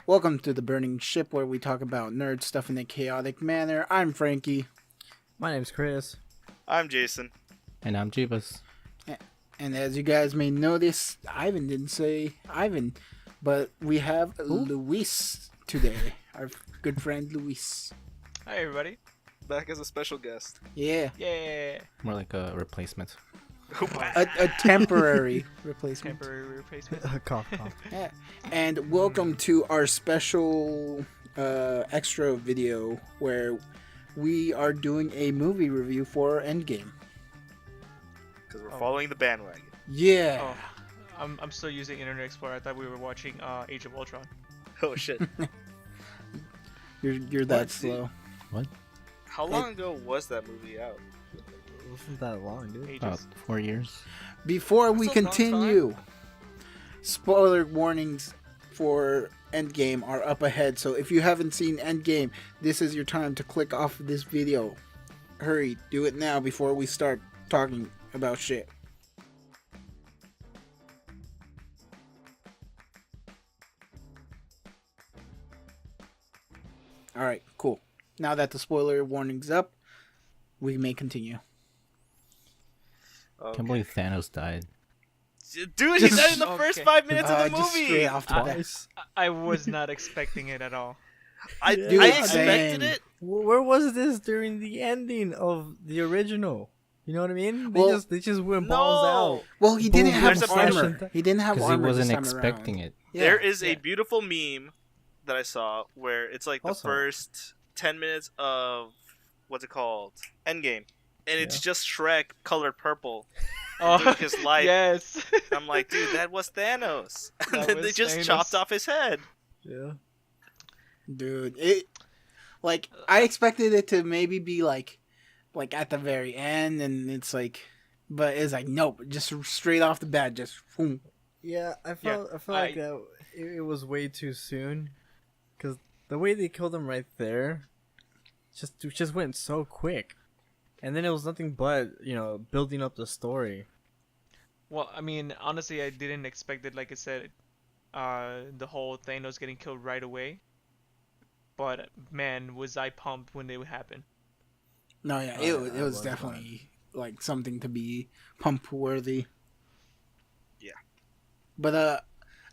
Welcome to the Burning Ship, where we talk about nerd stuff in a chaotic manner. I'm Frankie, My name's Chris. I'm Jason. And I'm Jeebus. and as you guys may notice, Ivan didn't say Ivan, but we have Luis today, our good friend Luis. Hi, everybody. Back as a special guest. Yeah, Yeah. More like a replacement. a temporary replacement. Temporary replacement. Cough, cough. Yeah. And welcome to our special extra video where we are doing a movie review for Endgame. Because we're following the bandwagon. Yeah. Oh, I'm still using Internet Explorer. I thought we were watching Age of Ultron. Oh shit. You're that slow. What? How long ago was that movie out? It wasn't that long, dude. Ages. About 4 years. Before we That's a long continue, spoiler warnings for Endgame are up ahead. So if you haven't seen Endgame, this is your time to click off of this video. Hurry, do it now before we start talking about shit. Alright, cool. Now that the spoiler warning's up, we may continue. Okay. Can't believe Thanos died. Dude, he died in the first Okay. 5 minutes of the Just movie. straight off the bat. Twice. I was not expecting it at all. I Dude, expected same. it. Where was this during the ending of the original? You know what I mean? Well, They just went balls No. out. Well, he didn't Boom, have there's a armor. flashing He didn't have Because he armor wasn't this time expecting around. it. Yeah. There is a Yeah. beautiful meme that I saw where it's like the Also- first 10 minutes of what's it called? Endgame. And it's just Shrek colored purple. Oh, his life. Yes. I'm like, dude, that was Thanos. And That then they was just Thanos. chopped off his head. Yeah. Dude, I expected it to maybe be like at the very end, and it's like, but it's like nope, just straight off the bat, just boom. Yeah, I Yeah, felt like that it was way too soon, because the way they killed him right there, just went so quick, and then it was nothing but building up the story. Well, I mean, honestly, I didn't expect it. Like I said, the whole Thanos getting killed right away. But man, was I pumped when it happened. No, yeah, Oh, it yeah, was I was definitely like something to be pump worthy. Yeah. But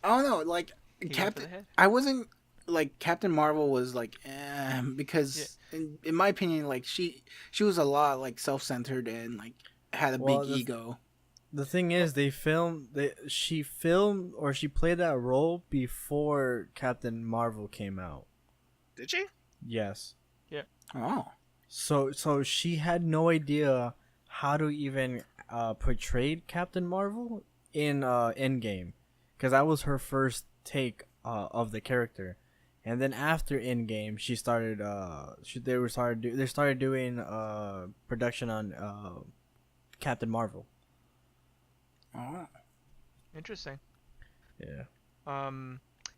I don't know, like He went for Captain. the head. I wasn't like Captain Marvel was like because in my opinion, like she was a lot like self-centered and like had a Well, big ego. The thing is, she played that role before Captain Marvel came out. Did she? Yes. Oh. So she had no idea how to even portray Captain Marvel in Endgame, because that was her first take of the character, and then after Endgame, she started they started doing production on Captain Marvel. Oh. Interesting. Yeah.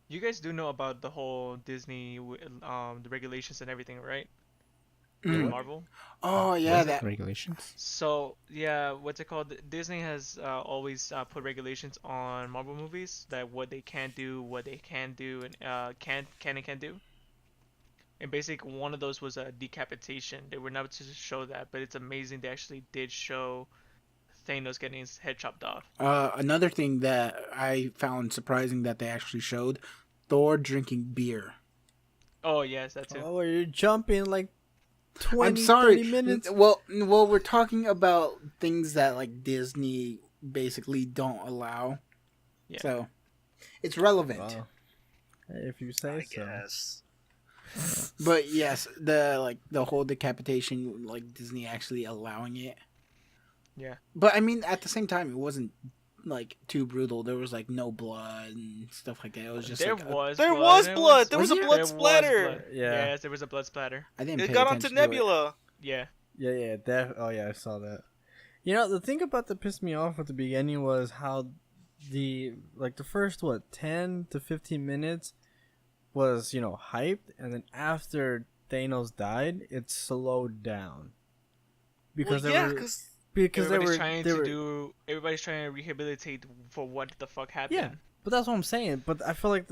You guys do know about the whole Disney, the regulations and everything, right? Mm. Marvel. Oh yeah, What is it? that. Regulations? So yeah, what's it called? Disney has always put regulations on Marvel movies that what they can't do, what they can do, and can and can't do. And basically, one of those was a decapitation. They were not to show that, but it's amazing they actually did show Thanos getting his head chopped off. Another thing that I found surprising that they actually showed Thor drinking beer. Oh yes, that too. Oh, you're jumping like 20, I'm sorry. 30 minutes. Well, we're talking about things that like Disney basically don't allow. Yeah. So it's relevant. Wow. Hey, if you say I so. guess. But yes, the whole decapitation, like Disney actually allowing it. Yeah. But I mean, at the same time, it wasn't like too brutal. There was like no blood and stuff like that. It was just There like was There blood. was and it blood. There was was a there? blood There was splatter. blood. Yeah. Yes, there was a blood splatter. I didn't. It pay got onto attention to it. Nebula. Yeah. Yeah. Oh, yeah, I saw that. The thing about that pissed me off at the beginning was how the first 10 to 15 minutes was hyped, and then after Thanos died, it slowed down because Well, they yeah, were because because Everybody's they were trying they to were, do. Everybody's trying to rehabilitate for what the fuck happened. yeah But that's what I'm saying. But I feel like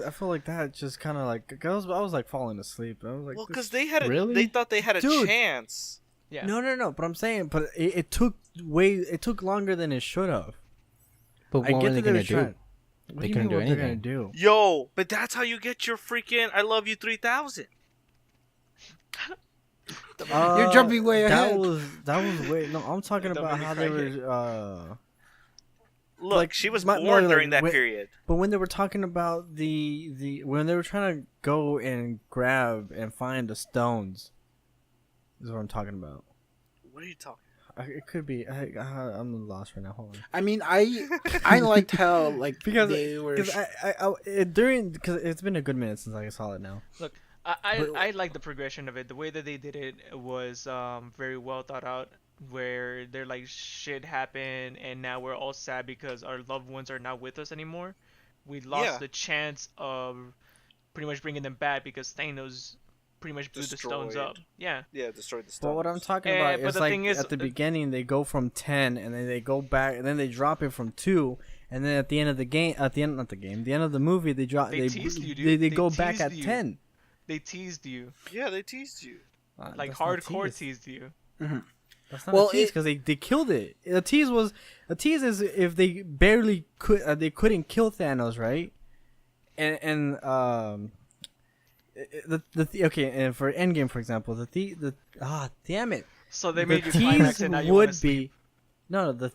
that just kind of like I was like falling asleep. I was like, Well, this- because they had Really? they thought they had a Dude. chance. Yeah. no. But I'm saying, but it took longer than it should have. But I what get were they that they gonna were do? trying. What They do you couldn't mean do what they're gonna anything. do? Yo, but that's how you get your freaking I love you 3000. You're jumping way ahead. That was way. No, I'm talking Don't about make me how cry they here. were. Look, Like, she was no, born like, during that when- period. But when they were talking about the when they were trying to go and grab and find the stones, is what I'm talking about. What are you talking? It could be. I'm lost right now. Hold on. I mean, I liked how like Because they were. during because it's been a good minute since I saw it now. Look, But- I like the progression of it. The way that they did it was very well thought out. Where they're like shit happened and now we're all sad because our loved ones are not with us anymore. We lost Yeah. the chance of pretty much bringing them back because Thanos pretty much blew the stones Destroyed. up. Yeah. Yeah, destroyed the stones. But what I'm talking Eh, about but is the like thing is, at the beginning they go from 10 and then they go back and then they drop it from 2 and then at the end of the game the end of the movie they drop They they teased you, dude. they They go back teased at you. 10. They teased you. Yeah, they teased you. Like That's not hardcore tease. teased you. That's not Well, a tease because they killed it. A tease is if they barely could they couldn't kill Thanos, right? And okay, and for Endgame for example, damn it. So they The made you climax tease and now you want would to sleep. be no the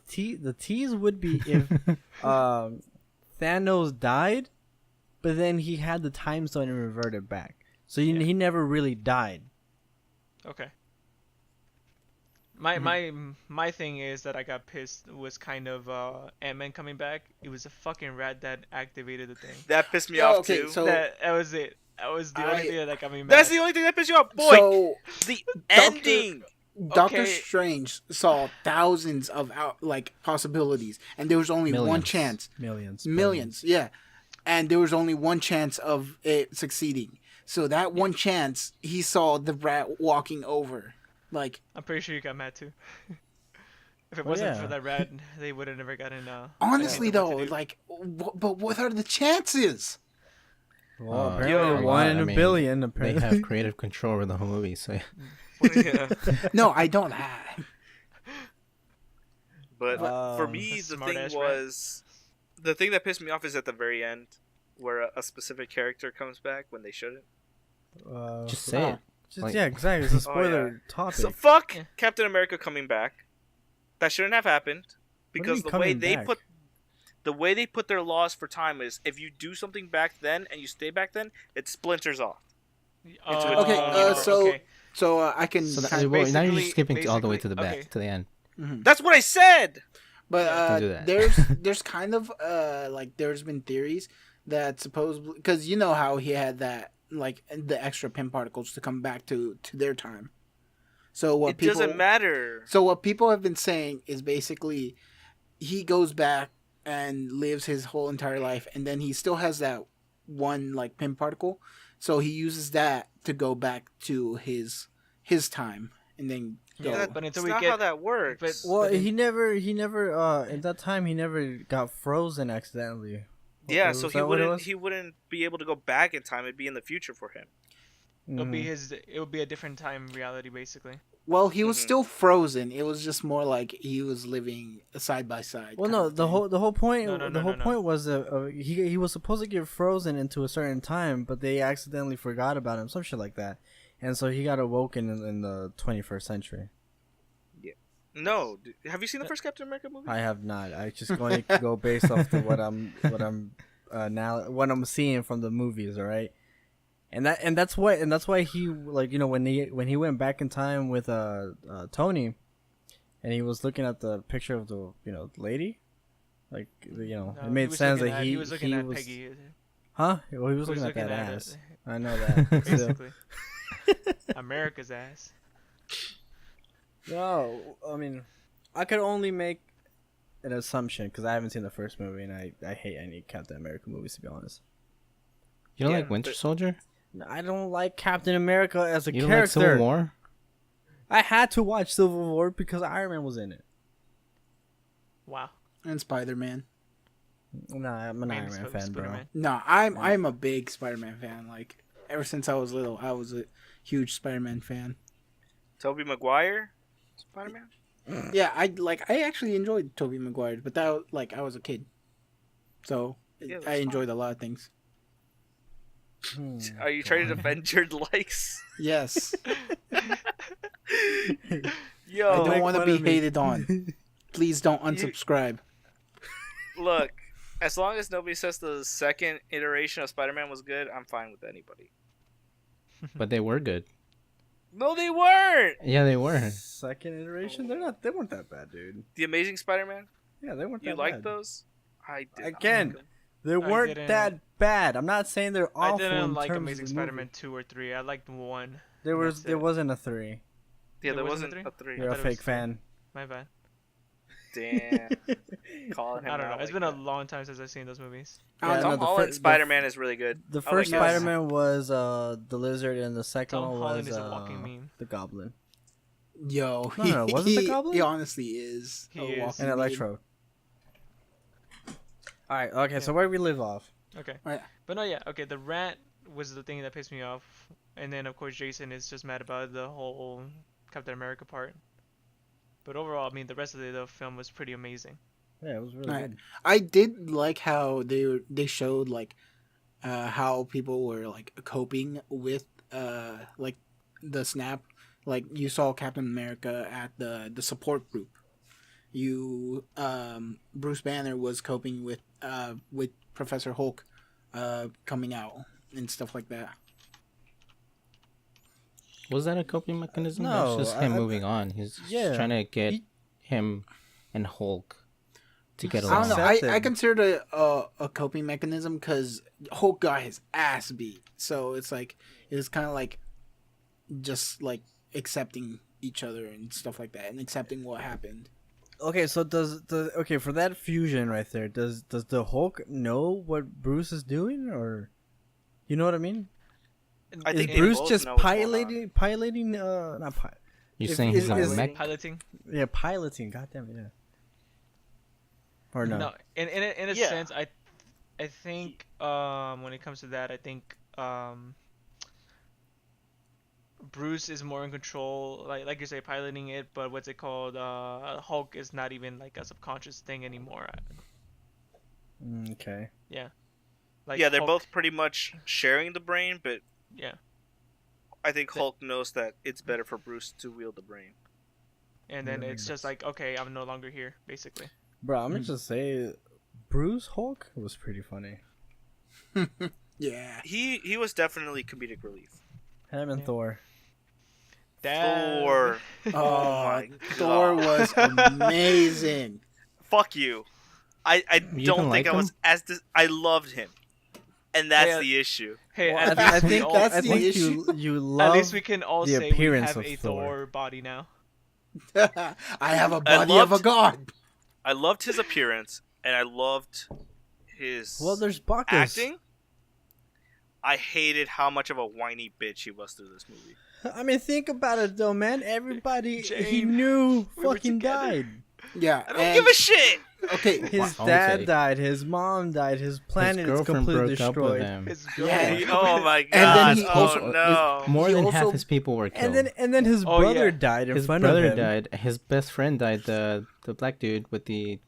tease would be if Thanos died, but then he had the time stone and reverted back. So he never really died. Okay. My thing is that I got pissed was kind of Ant-Man coming back. It was a fucking rat that activated the thing. That pissed me Oh, off okay, too. so- That was it. That was the only I- thing that got me mad. That's the only thing that pissed you off, boy. So The ending. Doctor Okay. Strange saw thousands of possibilities, and there was only one Millions. chance. Millions. Yeah, and there was only one chance of it succeeding. So that one chance, he saw the rat walking over. Like, I'm pretty sure you got mad too. If it Well, wasn't yeah. for that rat, they would have never gotten. honestly told them though, what to do. like, but what are the chances? Well, Uh, apparently yo, one in I a mean, billion. They Apparently. have creative control over the whole movie, so Yeah. No, I don't have. But for Um, me, a the smart thing ass rat. was the thing that pissed me off is at the very end, where a specific character comes back when they shouldn't. just say it. Just, like- yeah, exactly. It's a Oh, spoiler yeah. topic. So fuck Yeah. Captain America coming back. That shouldn't have happened because mean the way coming they back? put their laws for time is if you do something back then and you stay back then, it splinters off. Oh, Okay, so okay. so I can. So kind well, now you're basically- just skipping all the way to the basically- back to the end. That's what I said. But Don't do that. there's kind of like there's been theories that supposedly because you know how he had that like the extra pin particles to come back to their time. So what It people doesn't matter. So what people have been saying is basically he goes back and lives his whole entire life, and then he still has that one like pin particle. So he uses that to go back to his time, and then go. Yeah, That- but That's until we not get, how that works. but- Well, but he never at that time he never got frozen accidentally. yeah, Was so that what it was? he wouldn't be able to go back in time. It'd be in the future for him. it'll be Mhm. it would be a different time reality basically. Well, he was Mhm. still frozen. It was just more like he was living side by side. Well, kind no, of the thing. whole point No, no, the no, whole no, no. point was that he was supposed to get frozen into a certain time, but they accidentally forgot about him, some shit like that, and so he got awoken in the 21st century. No, have you seen the first Captain America movie? I have not. I just going to go based off to what I'm seeing from the movies. All right, and that's why he like when he went back in time with Tony, and he was looking at the picture of the lady, like No, it made was sense looking that at- he was looking at Peggy, Huh? Well, he was He was looking at that looking at it. ass. I know that. Still. basically. America's ass. No, I mean, I could only make an assumption because I haven't seen the first movie, and I hate any Captain America movies to be honest. You don't Yeah, like Winter but- Soldier? I don't like Captain America as a You don't like character. Civil War? I had to watch Civil War because Iron Man was in it. Wow. and Spider-Man. Nah, I'm an Main Iron Man fan, bro. Spider-Man. No, I'm a big Spider-Man fan. Like ever since I was little, I was a huge Spider-Man fan. Tobey Maguire, Spider-Man. Yeah, I actually enjoyed Tobey Maguire, but I was a kid, so Yeah, that's I fine. enjoyed a lot of things. Are you trying to defend your likes? Yes, Yo, I don't make want to fun be of me. hated on. Please don't unsubscribe. look. As long as nobody says the second iteration of Spider-Man was good, I'm fine with anybody. But they were good. No, they weren't. Yeah, they were. Second iteration, they weren't that bad, dude. The Amazing Spider-Man. Yeah, they weren't that You bad. like those? I did. Again, Not like 'em. they weren't didn't- that bad. I'm not saying they're I awful. didn't in like terms Amazing of the movie. Spider-Man 2 or 3. I liked 1. There That's it. wasn't a 3. Yeah, There there wasn't wasn't a a 3. You're a thought it fake was- fan. My bad. Damn. Calling him I don't know. out It's like been a that. long time since I've seen those movies. I don't no, know. Tom the Holland fir- Spider-Man is really good. The I like first his- Spider-Man was the lizard, and the second Tom one Holland was is a walking meme. the Goblin Yo, No, was it the Goblin? He honestly is. He a is. walking and meme. Electro. All right, okay. So where do we live off? Okay. Right. But no, yeah. Okay, the rat was the thing that pissed me off. And then, of course, Jason is just mad about the whole Captain America part. But overall, I mean, the rest of the film was pretty amazing. Yeah, it was really Right. good. I did like how they showed like how people were like coping with like the snap. Like you saw Captain America at the support group. Bruce Banner was coping with Professor Hulk coming out and stuff like that. Was that a coping mechanism? No, That's just him I- moving on. He's just Yeah. trying to get He- him and Hulk to get I along. don't know. Accepted. I consider it a coping mechanism because Hulk got his ass beat, so it's like it was kind of like just like accepting each other and stuff like that, and accepting what happened. Okay, so for that fusion right there, does the Hulk know what Bruce is doing, or you know what I mean? I Is think they Bruce both just know what's going on. piloting not pilot? You're If- saying he's a is- mech? Piloting? Yeah, piloting. Goddamn it, yeah. Or no? No, in a Yeah. sense, I think when it comes to that, I think Bruce is more in control, like you say, piloting it. But what's it called? Hulk is not even like a subconscious thing anymore. Okay. Like Yeah, they're Hulk- both pretty much sharing the brain, but Yeah, I think Hulk knows that it's better for Bruce to wield the brain. and then Yeah, it's just like, okay, I'm no longer here, basically. Bro, I'm gonna just say, Bruce Hulk was pretty funny. Yeah, He was definitely comedic relief. Him and Yeah. Thor. Thor. Oh my Thor God. was amazing. Fuck you. I You don't don't think like I was him? as I loved him, and that's Yeah. the issue. Hey, Well, at I least we think all- that's I the think issue. you love. at least we can all the say we appearance have of a Thor. Thor body now. I have a body of a loved- god. I loved his appearance, and I loved his Well, there's Bacchus. acting. I hated how much of a whiny bitch he was through this movie. I mean, think about it though, man. Everybody he Jane, knew we were fucking together. died. Yeah, I don't give a shit. Okay, His Wow. dad Okay. died. His mom died. His planet His is girlfriend completely broke up with destroyed. him. His Yeah. girlfriend- Oh my god. then he oh also- no. More He than also- half his people were killed. And then his Oh, brother yeah. died in his front brother of him. died. His best friend died. The black dude with the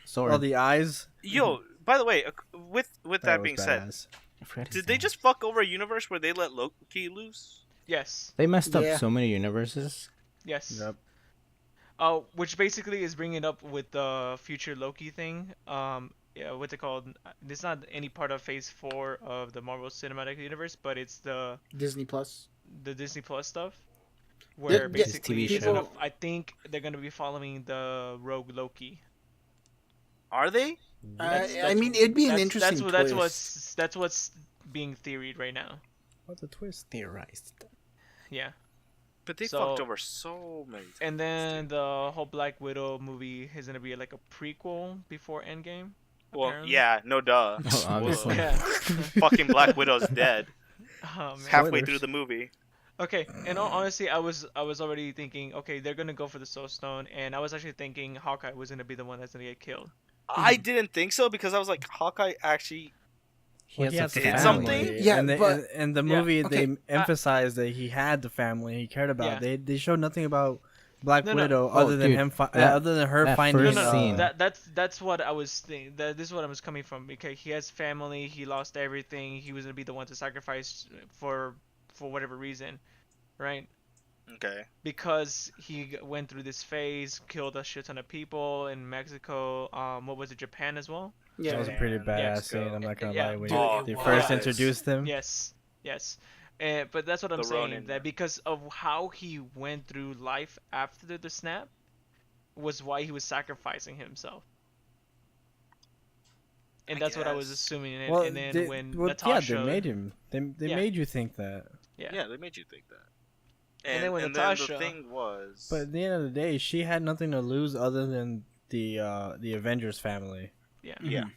sword. Oh, the eyes. Yo, by the way, with that was being said, badass. I forgot his did they name. just fuck over a universe where they let Loki loose? Yes. They messed up Yeah. so many universes. Yes. Yep. Which basically is bringing up with the future Loki thing. Yeah, what's it called? It's not any part of Phase 4 of the Marvel Cinematic Universe, but it's the Disney Plus. Disney Plus stuff. Where Yeah, basically, TV they're gonna- show. I think they're gonna be following the Rogue Loki. Are they? I mean, it'd be an interesting twist. That's what's being theoried right now. What's a twist? Theorized. Yeah. But they So- fucked over so many times. And then the whole Black Widow movie is gonna be like a prequel before Endgame. Well, apparently. yeah, no duh. Oh, obviously. Yeah. Fucking Black Widow's dead Oh, man. halfway Spoilers. through the movie. Okay, and honestly, I was already thinking, okay, they're gonna go for the Soul Stone, and I was actually thinking Hawkeye was gonna be the one that's gonna get killed. I didn't think so because I was like, Hawkeye actually. He has a a did family. something? Yeah, and but- in the Yeah, movie okay, they emphasized that he had the family he cared about. Yeah. They showed nothing about Black No, no. Widow Oh, other than dude, him, that- other than her that finding. first No, no, scene. that's what I was thinking. This is what I was coming from because he has family. He lost everything. He was gonna be the one to sacrifice for whatever reason, right? Okay. Because he went through this phase, killed a shit ton of people in Mexico. What was it, Japan as well? That Yeah, was a pretty Man, badass Mexico. scene. I'm not gonna Yeah. lie. When Dude, Oh, it they was. first introduced him. Yes, yes. But that's what I'm The saying. Ronin. That because of how he went through life after the snap, was why he was sacrificing himself. And I that's what I was guess. assuming. And, Well, and then they, when well, Natasha, yeah, they made him. They Yeah. made you think that. Yeah, they made you think that. And then when then Natasha- the thing was. But at the end of the day, she had nothing to lose other than the Avengers family. yeah. Yeah. Mhm.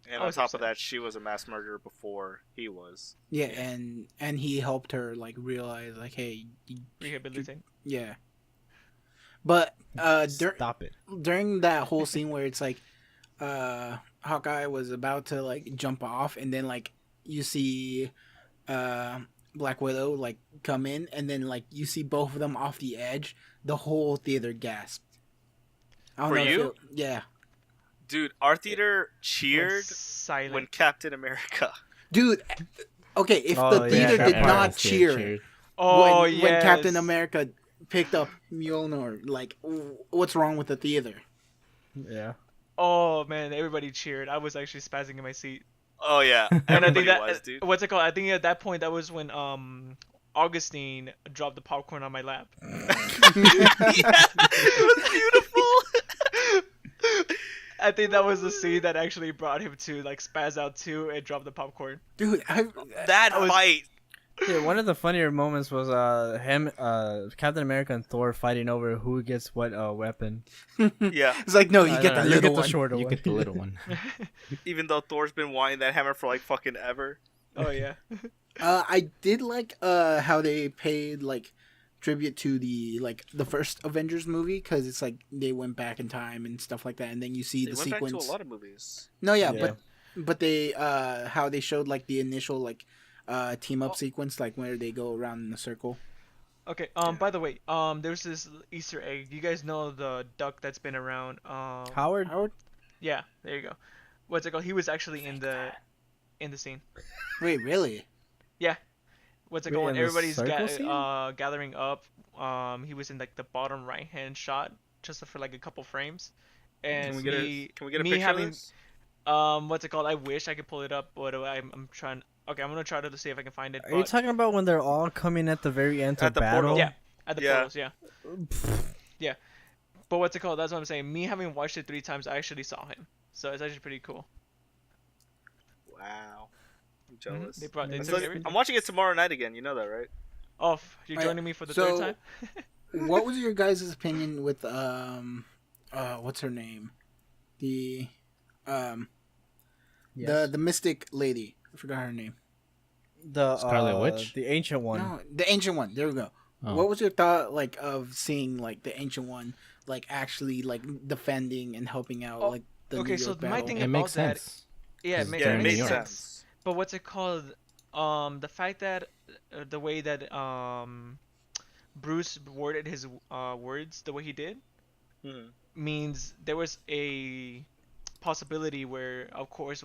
And I on was top upset. of that, she was a mass murderer before he was. Yeah, and he helped her like realize like, hey, Rehabilitate. yeah. But Stop it. during that whole scene where it's like, Hawkeye was about to like jump off, and then like you see, Black Widow like come in, and then like you see both of them off the edge. The whole theater gasped. I don't For know if you? it- yeah, Dude, our theater cheered Silent. when Captain America. dude. Okay, if Oh, the yeah, theater that did part not Yeah, cheer cheered. Oh when Captain yes. America picked up Mjolnir, like what's wrong with the theater? Yeah. Oh man, everybody cheered. I was actually spazzing in my seat. Oh yeah, And I everybody think that was, dude. what's it called? I think at that point that was when Augustine dropped the popcorn on my lap. It was beautiful. I think that was the scene that actually brought him to like spaz out too and drop the popcorn. Dude, That was- fight. Yeah, one of the funnier moments was him, Captain America and Thor fighting over who gets what weapon. Yeah. it's like no, you I get don't the know, little you get the one. shorter You one. get the little one. Even though Thor's been wanting that hammer for like fucking ever. Oh yeah. I did like how they paid like tribute to the first Avengers movie, because it's like they went back in time and stuff like that, and then you see They the went sequence. back to a lot of movies. No, yeah, Yeah. but they how they showed like the initial like team up sequence, like where they go around in a circle. Okay. By the way, there's this Easter egg. You guys know the duck that's been around. Howard? Yeah. There you go. What's it called? He was actually in the scene. Wait, really? What's it Wait, called? When in the everybody's circle scene? gathering up. He was in like the bottom right hand shot, just for like a couple frames. And Can we get me, a me picture having of this? what's it called? I wish I could pull it up, but I'm trying. Okay, I'm gonna try to see if I can find it. Are you talking about when they're all coming at the very end to At the battle? portal? Yeah, at the Yeah. portals, yeah. Yeah. But what's it called? That's what I'm saying. Me having watched it 3 times, I actually saw him. So it's actually pretty cool. Wow. I'm jealous. They brought- they I'm took still- everything. I'm watching it tomorrow night again. You know that, right? Oh, you're Right, joining me for the so- 3rd time? What was your guys' opinion with what's her name? The Yes. the mystic lady. I forgot her name. the Scarlet Witch? the ancient one. No, the ancient one. There we go. Oh. What was your thought like of seeing like the ancient one like actually like defending and helping out Oh, like the okay, New so York my battle? thing It about makes that- sense. Yeah, Because it Yeah, it New made makes York. sense. But what's it called? The fact that the way that Bruce worded his words the way he did Mhm. means there was a possibility where, of course,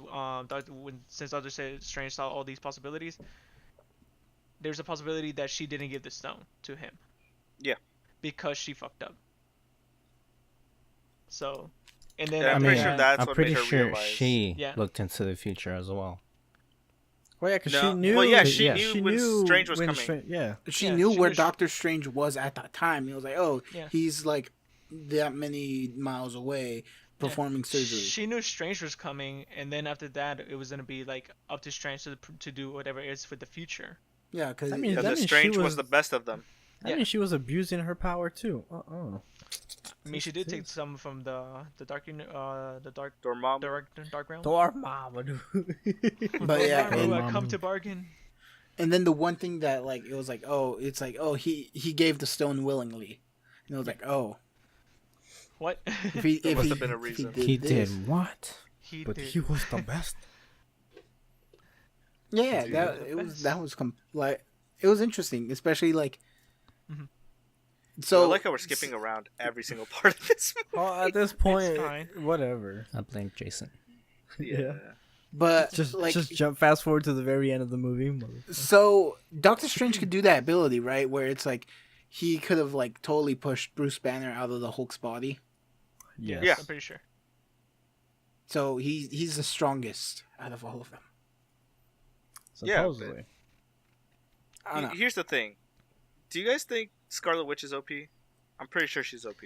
since Doctor Strange saw all these possibilities, there's a possibility that she didn't give the stone to him. Yeah. Because she fucked up. So, and then Yeah, I'm after pretty sure that- that's I'm what pretty made her sure realize. she Yeah. looked into the future as well. Well, yeah, because No. she knew. Well, yeah, she knew when Strange was coming. Yeah. She Yeah, knew she where knew Doctor Strange was at that time. He was like, oh, Yeah. he's like that many miles away performing surgery. She knew Strange was coming, and then after that, it was gonna be like up to Strange to do whatever it is for the future. Yeah, because I mean, Because that the means Strange she was was the best of them. I Yeah. mean, she was abusing her power too. I mean, she did take some from the dark Dormammu. dark realm. Dormammu. But yeah, Dormammu, and, I come to bargain. and then the one thing that like it was like, oh, it's like, oh, he gave the stone willingly, and it was like, oh, What? There must have been a if reason. He this. did what? He But did. he was the best. Yeah, Dude. that was like it was interesting, especially like. Mhm. So I like how we're skipping around every single part of this movie. Well, at this point, fine. whatever. I blame Jason. Yeah. but Just like jump fast forward to the very end of the movie. so Doctor Strange could do that ability, right? Where it's like he could have like totally pushed Bruce Banner out of the Hulk's body. Yes. Yeah. I'm pretty sure. So he's the strongest out of all of them. Yeah, Supposedly. I don't know. Here's the thing. Do you guys think Scarlet Witch is OP? I'm pretty sure she's OP.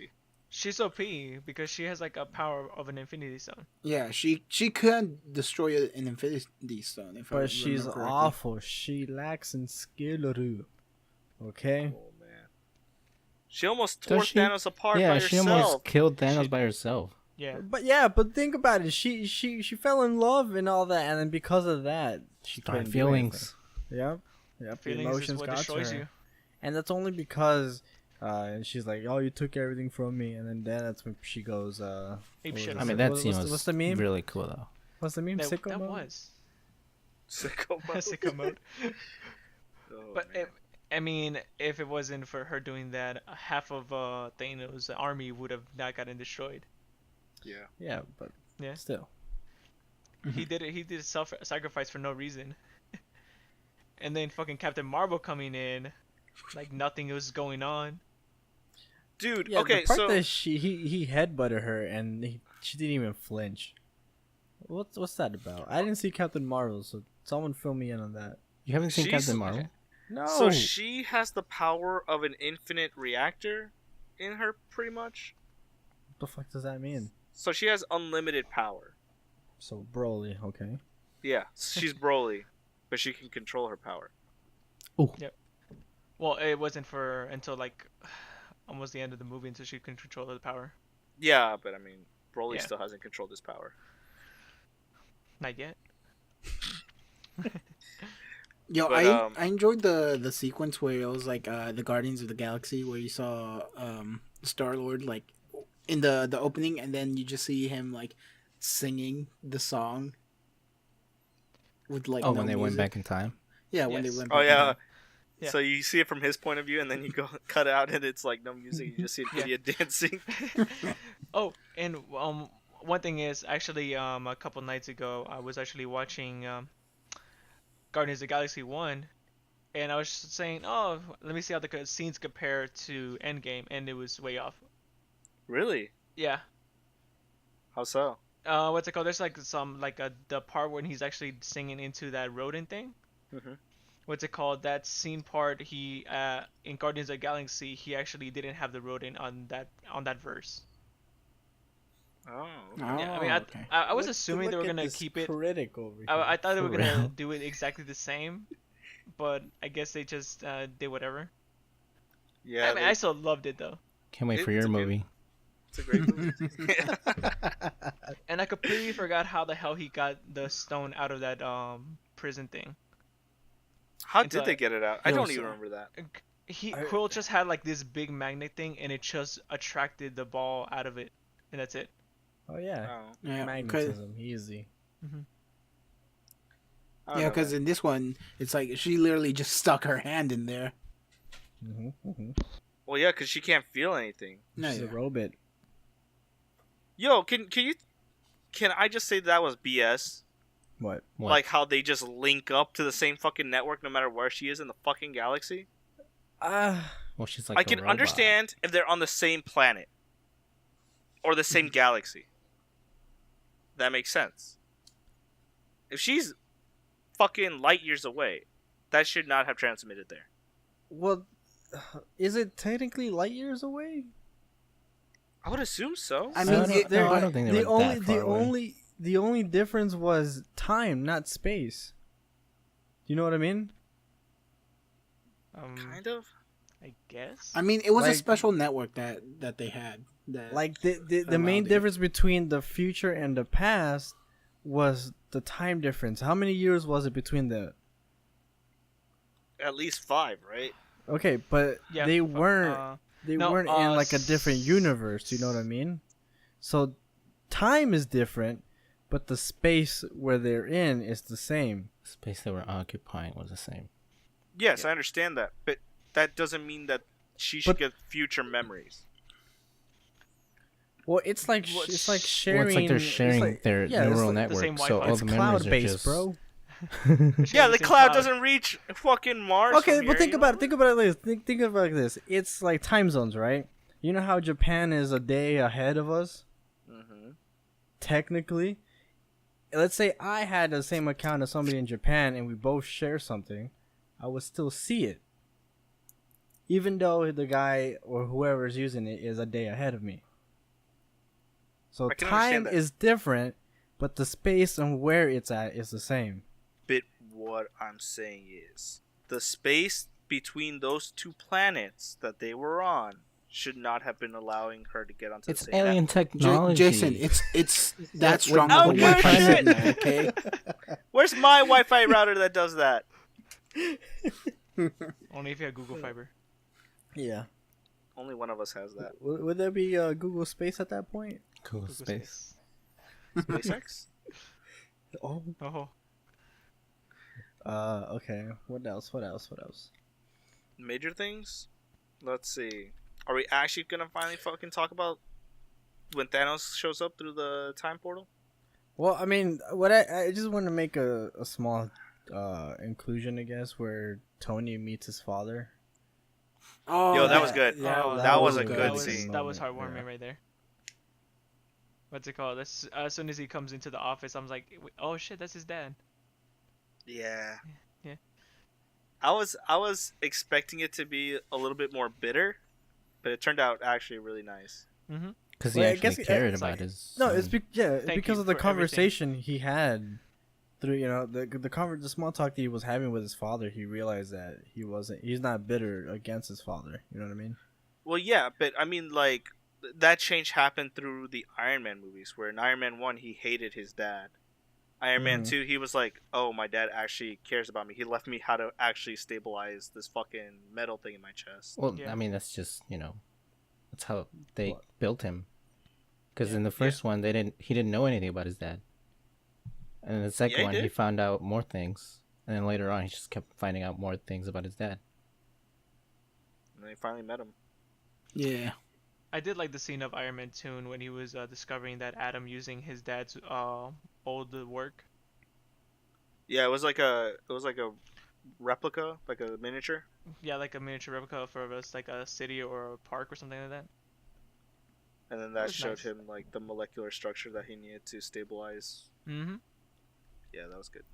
She's OP because she has like a power of an Infinity Stone. Yeah, she could destroy an Infinity Stone. If I But she's remember correctly. awful. She lacks in skill. Okay? Oh man. She almost tore Does she? Thanos apart Yeah, by she herself. almost killed Thanos She- by herself. Yeah. But think about it. She fell in love and all that, and then because of that, she Started couldn't do feelings. anything. Yep. The Feelings is emotions what got to destroys her. you. And that's only because and she's like, "Oh, you took everything from me," and then that's when she goes, Ape what shit. was I mean, it? that What's scene the- was what's the meme? really cool though. What's the meme? That, Sicko that mode? was. Sicko mode. Sicko mode. Oh, But man. I mean, if it wasn't for her doing that, half of Thanos' army would have not gotten destroyed. Yeah. Yeah, but Yeah. still. He did it. He did self-sacrifice for no reason. And then fucking Captain Marvel coming in, like nothing was going on. Dude, Yeah, okay, the part so that he headbutted her and she didn't even flinch. What's that about? I didn't see Captain Marvel, so someone fill me in on that. You haven't seen She's- Captain Marvel? No. so she has the power of an infinite reactor in her pretty much. What the fuck does that mean? So she has unlimited power. So Broly, okay. Yeah, she's Broly, but she can control her power. Well, it wasn't for until like almost the end of the movie until she can control the power. Yeah, but I mean, Broly Yeah. still hasn't controlled his power. Not yet. Yo, But, I enjoyed the sequence where it was like the Guardians of the Galaxy, where you saw Star-Lord like in the opening, and then you just see him like singing the song with like Oh, no when they went music. back in time. Yeah, when they Yes. went. Oh back in yeah. time. Yeah. So you see it from his point of view, and then you go cut out, and it's like no music. You just see an Yeah. idiot dancing. Oh, and one thing is actually a couple nights ago I was actually watching Guardians of the Galaxy 1, and I was just saying, oh, let me see how the scenes compare to Endgame, and it was way off. Really? Yeah. How so? What's it called? There's like some like the part when he's actually singing into that rodent thing. Mhm. What's it called? That scene part. He in Guardians of the Galaxy, he actually didn't have the rodent on that verse. Oh. Yeah, I mean, okay. I was assuming they were gonna keep it. critic over here. I thought they were For gonna real. do it exactly the same, but I guess they just did whatever. Yeah. I mean, I still loved it though, Can't wait for It's your a good- movie. It's a great movie. and I completely forgot how the hell he got the stone out of that prison thing. How It's did a- they get it out? I Yo, don't so- even remember that. Quill just had like this big magnet thing, and it just attracted the ball out of it, and that's it. Oh yeah. Oh. Yeah, Magnetism, easy. I don't yeah, know, because man. in this one, it's like she literally just stuck her hand in there. Well, yeah, because she can't feel anything. No, She's a yeah. robot. Yo, can I just say that was BS? What? What? Like how they just link up to the same fucking network no matter where she is in the fucking galaxy? Ah. Well, she's like I a can robot. understand if they're on the same planet or the same galaxy. That makes sense. If she's fucking light years away, that should not have transmitted there. Well, is it technically light years away? I would assume so. I So mean, I don't think they were that far away. the only difference was time, not space. You know what I mean? Kind of. I guess. I mean, it was a Like- special network that they had. That Like the allowed main it. difference between the future and the past was the time difference. How many years was it between the? At least 5, right? Okay, but Yeah, they weren't. they No, weren't in like a different universe. You know what I mean? So time is different, but the space where they're in is the same. Space they were occupying was the same. Yes, I understand that, but that doesn't mean that she should get future memories. Well, it's like sharing. Well, it's like they're sharing their neural the same network, so Wi-Fi. all It's the memories cloud are based, just. bro. Yeah, the cloud doesn't reach fucking Mars. Okay, from but here, think you about know? it. Think about it like this. Think about it like this. It's like time zones, right? You know how Japan is a day ahead of us? Mhm. Technically. Let's say I had the same account as somebody in Japan and we both share something, I would still see it. Even though the guy or whoever's using it is a day ahead of me. So I can time understand that. is different, but the space and where it's at is the same. But what I'm saying is, the space between those two planets that they were on should not have been allowing her to get onto It's the same alien technology. Jason, it's that strong Oh, of a good Wi-Fi shit. signal, okay? Where's my Wi-Fi router that does that? Only if you have Google Fiber. Yeah. Only one of us has that. Would there be Google Space at that point? Cool Google space. SpaceX? Oh. Oh, Okay. What else? Major things? Let's see. Are we actually gonna finally fucking talk about when Thanos shows up through the time portal? Well, I mean, what I just want to make a small inclusion, I guess, where Tony meets his father. Oh, Yo, that was good. Oh, that was a good good that was, scene. that was moment, heartwarming yeah. right there. What's it called? As soon as he comes into the office, I'm like, oh shit, that's his dad. Yeah. Yeah. I was expecting it to be a little bit more bitter, but it turned out actually really nice. Mm-hmm. Because he Well, I actually guess cared it's about like- his. No, son. it's Thank because you of the for conversation he had through the small talk that he was having with his father. He realized that he's not bitter against his father. You know what I mean? Well, yeah, but I mean, like, that change happened through the Iron Man movies, where in Iron Man 1, he hated his dad. Iron Man Mhm. 2, he was like, oh, my dad actually cares about me. He left me how to actually stabilize this fucking metal thing in my chest. Well, Yeah. I mean, that's just that's how they What? built him. Because Yeah. in the first one, he didn't know anything about his dad, and in the second Yeah, he one, he did. found out more things, and then later on, he just kept finding out more things about his dad. And they finally met him. Yeah. I did like the scene of Iron Man 2 when he was discovering that Adam using his dad's old work. Yeah, it was like a replica, like a miniature. Yeah, like a miniature replica for us, like a city or a park or something like that. And then That that was showed nice. him like the molecular structure that he needed to stabilize. Mm-hmm. Yeah, that was good.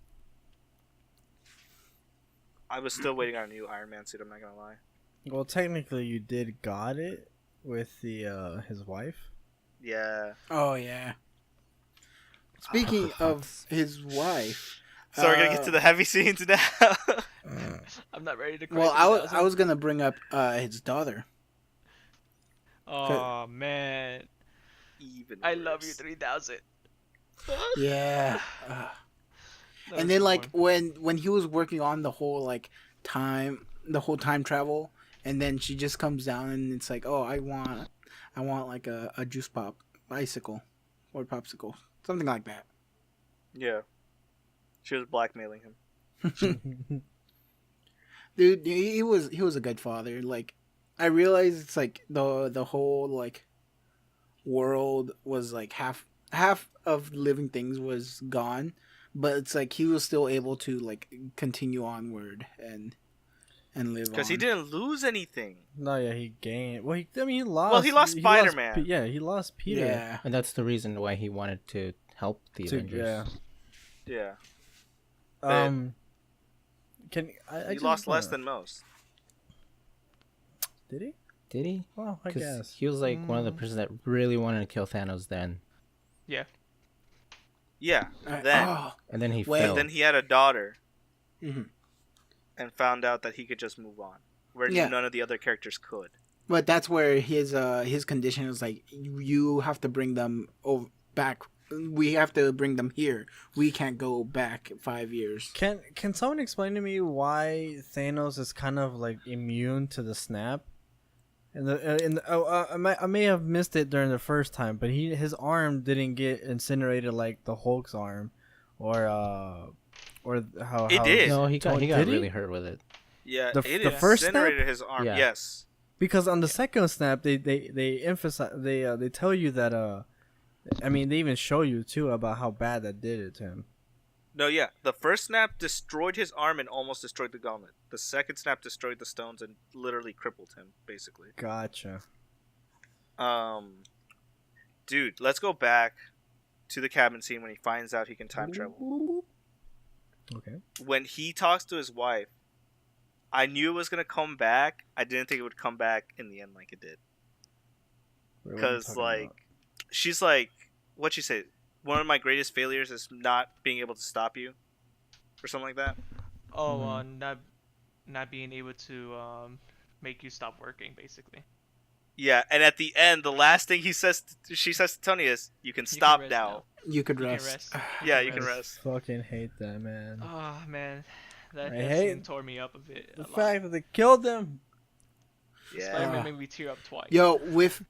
I was still waiting on a new Iron Man suit, I'm not gonna lie. Well, technically, you did got it with the his wife. Yeah. Oh yeah. Speaking of his wife, So we're gonna get to the heavy scenes now. I'm not ready to cry. well, I 3000. was gonna bring up his daughter. Oh man, Even I love you worse. 3000. Yeah. That And was then so like fun. when he was working on the whole time travel, and then she just comes down and it's like, oh, I want like a juice pop bicycle or popsicle, something like that. Yeah. She was blackmailing him. Dude, he was a good father. Like, I realized it's like the whole like world was like half of living things was gone, but it's like he was still able to like continue onward and live Because he on. didn't lose anything. No, yeah, he gained. Well, he lost. Well, he lost Spider-Man. Yeah, he lost Peter. Yeah. And that's the reason why he wanted to help the Avengers. Yeah. Yeah. Can I He just lost less wanna- than most. Did he? Did he? Well, I Because guess. he was like one of the persons that really wanted to kill Thanos then. Yeah. Then. And then he Wait, fell. Then he had a daughter Mhm. and found out that he could just move on. Where Yeah. none of the other characters could. But that's where his condition is like, you have to bring them back. We have to bring them here. We can't go back 5 years. Can someone explain to me why Thanos is kind of like immune to the snap? I may have missed it during the first time, but his arm didn't get incinerated like the Hulk's arm, or how It did. No, he got Did really hurt with it. Yeah, The it first snap? incinerated his arm. Yeah. Yes. because on the second snap they emphasize they tell you that I mean they even show you too about how bad that did it to him. No, yeah. The first snap destroyed his arm and almost destroyed the gauntlet. The second snap destroyed the stones and literally crippled him, basically. Gotcha. Dude, let's go back to the cabin scene when he finds out he can time travel. Okay. When he talks to his wife, I knew it was gonna come back. I didn't think it would come back in the end like it did. Because like, she's like, what'd she say? One of my greatest failures is not being able to stop you, or something like that. Oh, not being able to make you stop working, basically. Yeah, and at the end, the last thing she says to Tony is, "You can stop rest now." now. You could You can rest. rest. Yeah, you can I rest. fucking hate that, man. Oh man, that I that hate scene tore me up a bit. The a lot. fact that they killed him. Spider-Man Yeah. made me tear up twice. Yo, with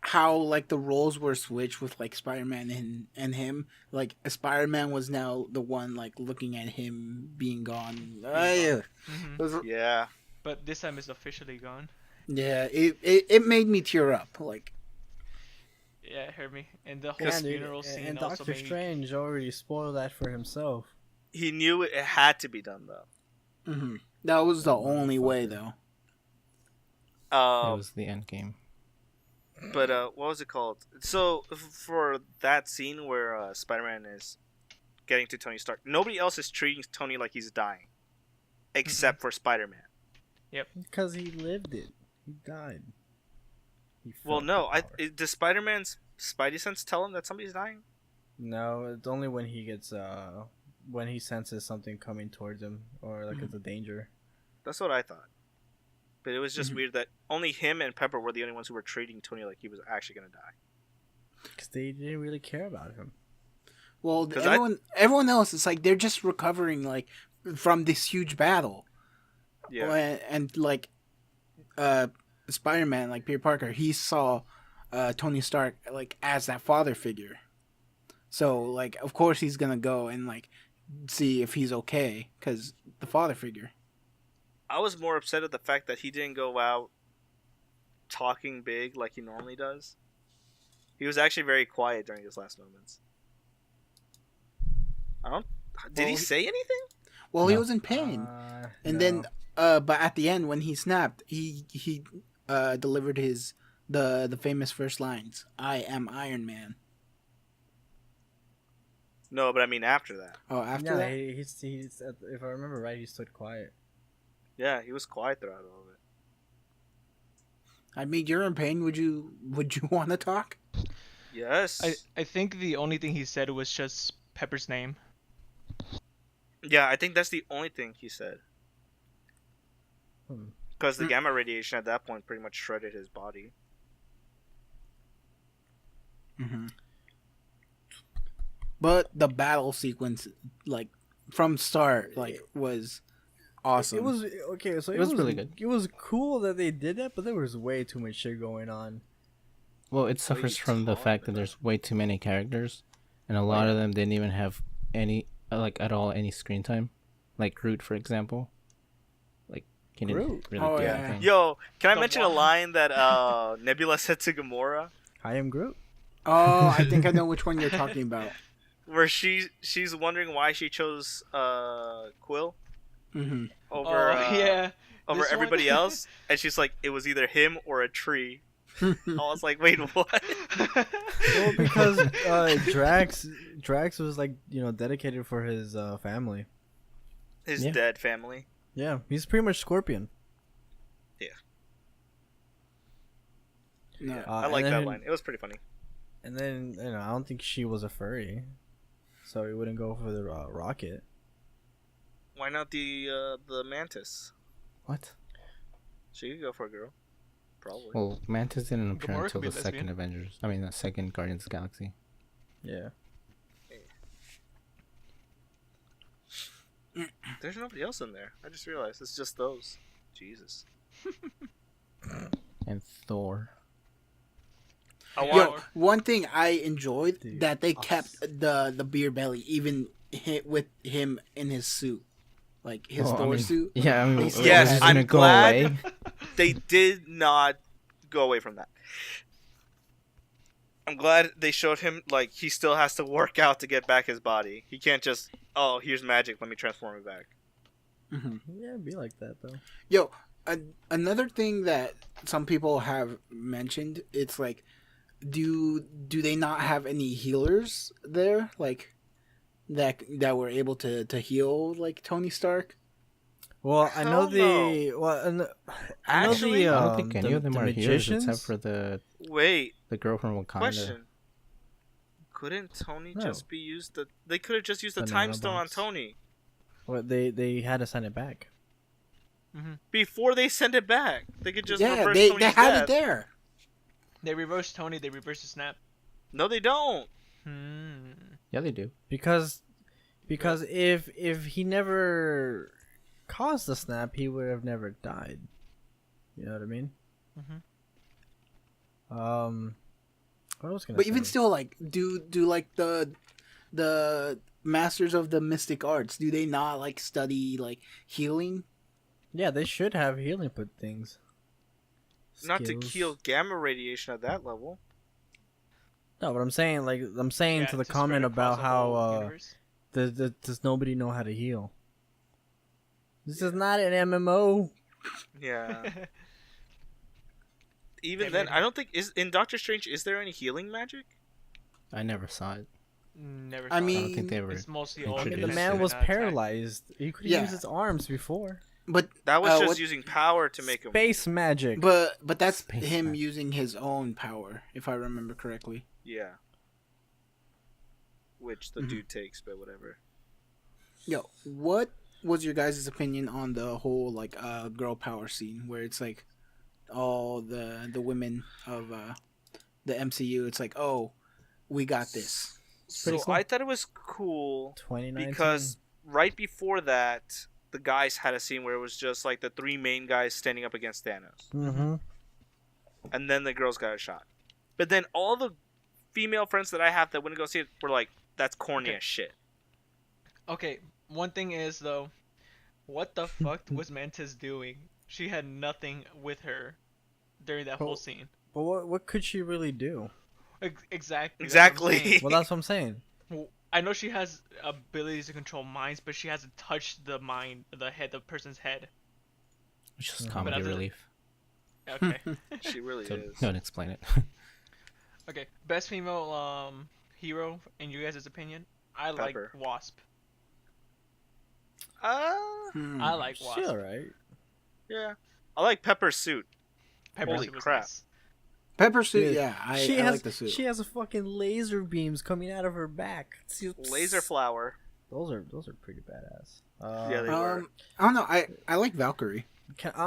how like the roles were switched with like Spider-Man and him, like Spider-Man was now the one like looking at him being gone. Yeah. Mhm. It was- Yeah. But this time it's officially gone. yeah, it made me tear up. Like, Yeah, it hurt me. And the whole Yeah, dude, funeral scene and also Doctor made me... Strange already spoiled that for himself. He knew it had to be done though. that was the only way though. It Um, was the end game. but what was it called? So for that scene where Spider-Man is getting to Tony Stark, nobody else is treating Tony like he's dying, except for Spider-Man. Because he lived it. He died. He Well, felt no, the power. does Spider-Man's Spidey sense tell him that somebody's dying? No, it's only when he gets when he senses something coming towards him or like it's a danger. That's what I thought. But it was just weird that only him and Pepper were the only ones who were treating Tony like he was actually gonna die. Because they didn't really care about him. Well, 'Cause everyone else is like they're just recovering like from this huge battle. Yeah. And like Spider-Man, like Peter Parker, he saw Tony Stark like as that father figure. So like of course he's going to go and like see if he's okay cuz the father figure. I was more upset at the fact that he didn't go out talking big like he normally does. He was actually very quiet during his last moments. Did he Well, say anything? Well, he No. was in pain. And No. then but at the end when he snapped, he delivered the famous first lines. I am Iron Man. No, but I mean after that. Oh, after yeah, that? he's if I remember right, he stood quiet. Yeah, he was quiet throughout all of it. I mean, you're in pain. Would you want to talk? Yes. I think the only thing he said was just Pepper's name. Yeah, I think that's the only thing he said. Hmm. Because the gamma radiation at that point pretty much shredded his body. Mm-hmm. But the battle sequence, like from start, like was awesome. It was okay. So It was really good. It was cool that they did that, but there was way too much shit going on. Well, it suffers from the fact that there's way too many characters, and a lot of them didn't even have any, like at all, any screen time. Like Groot, for example. Like he didn't Groot? really Oh, do yeah. anything. Yo, can I The mention a one- line that Nebula said to Gamora? I am Groot. Oh, I think I know which one you're talking about. Where she's wondering why she chose Quill Mm-hmm. over yeah. over This one? everybody else, and she's like, it was either him or a tree. I was like, wait, what? Well, because Drax was like dedicated for his family. His Yeah. dead family. Yeah, he's pretty much Scorpion. No. I and like then- that line. It was pretty funny. And then I don't think she was a furry, so he wouldn't go for the rocket. Why not the Mantis? What? She could go for a girl, probably. Well, Mantis didn't appear Gamora until could be the a second lesbian. Avengers. I mean, the second Guardians of the Galaxy. Yeah. There's nobody else in there. I just realized it's just those. Jesus. and Thor. I Yo, want. one thing I enjoyed Dude, that they us. kept the beer belly even hit with him in his suit, like his Oh, I Thor mean, suit. yeah, I mean, They was still Yes, it had gonna I'm go glad away? they did not go away from that. I'm glad they showed him like he still has to work out to get back his body. He can't just here's magic, let me transform it back. Mhm. Yeah, it'd be like that though. Yo, another thing that some people have mentioned, it's like, do they not have any healers there, like that were able to heal like Tony Stark? Well, I know Hell no. the well, I know Actually, the I don't think any of them the are healers except magicians. for the wait, girl from Wakanda. question. Couldn't Tony No. just be used the they could have just used the The time stone on nanobots. Tony Well, they had to send it back. before they send it back. They could just Yeah, reverse they Tony's had death. it there. They reversed Tony. They reversed the snap. No, they don't. Yeah, they do. Because if he never caused the snap, he would have never died. You know what I mean? What was I gonna But say? even still, like, do like the masters of the mystic arts, do they not like study like healing? Yeah, they should have healing put things. Not to Skills. kill gamma radiation at that level. No, but I'm saying Yeah, to the to comment spread across about the how whole universe. does nobody know how to heal? This is not an MMO. Yeah. Even They then, made- I don't think is in Doctor Strange. Is there any healing magic? I never saw it. Never. I saw mean, I don't think they were. it's mostly all. I mean, the Introduced man it. was paralyzed. He could Yeah. use his arms before. But That was just what- using power to make him. Space magic. but that's Space him magic. using his own power, if I remember correctly. Yeah. Which the Mhm. dude takes, but whatever. Yo, what was your guys' opinion on the whole like girl power scene where it's like all the women of the MCU? It's like, oh, we got this. So pretty cool. I thought it was cool 2019. because right before that, the guys had a scene where it was just like the three main guys standing up against Thanos, Mm-hmm. and then the girls got a shot. But then all the female friends that I have that wouldn't go see it were like, "That's corny Okay. as shit." Okay, one thing is though, what the fuck was Mantis doing? She had nothing with her during that whole Oh. scene. But what could she really do? Exactly. that's what I'm Exactly. saying. Well, that's what I'm saying. Well, I know she has abilities to control minds, but she hasn't touched the person's head. It's just Mhm. comedy other- relief. Okay. She really So is. don't explain it. Okay. Best female hero in you guys' opinion? I like Pepper. Wasp. Hmm. I like Wasp. She alright. Yeah. I like Pepper's suit. Pepper's Holy suit was crap. nice. Pepper suit, Dude, yeah, I she has like the suit. she has a fucking laser beams coming out of her back. Laser flower. Those are pretty badass. Yeah, they were. I don't know. I like Valkyrie.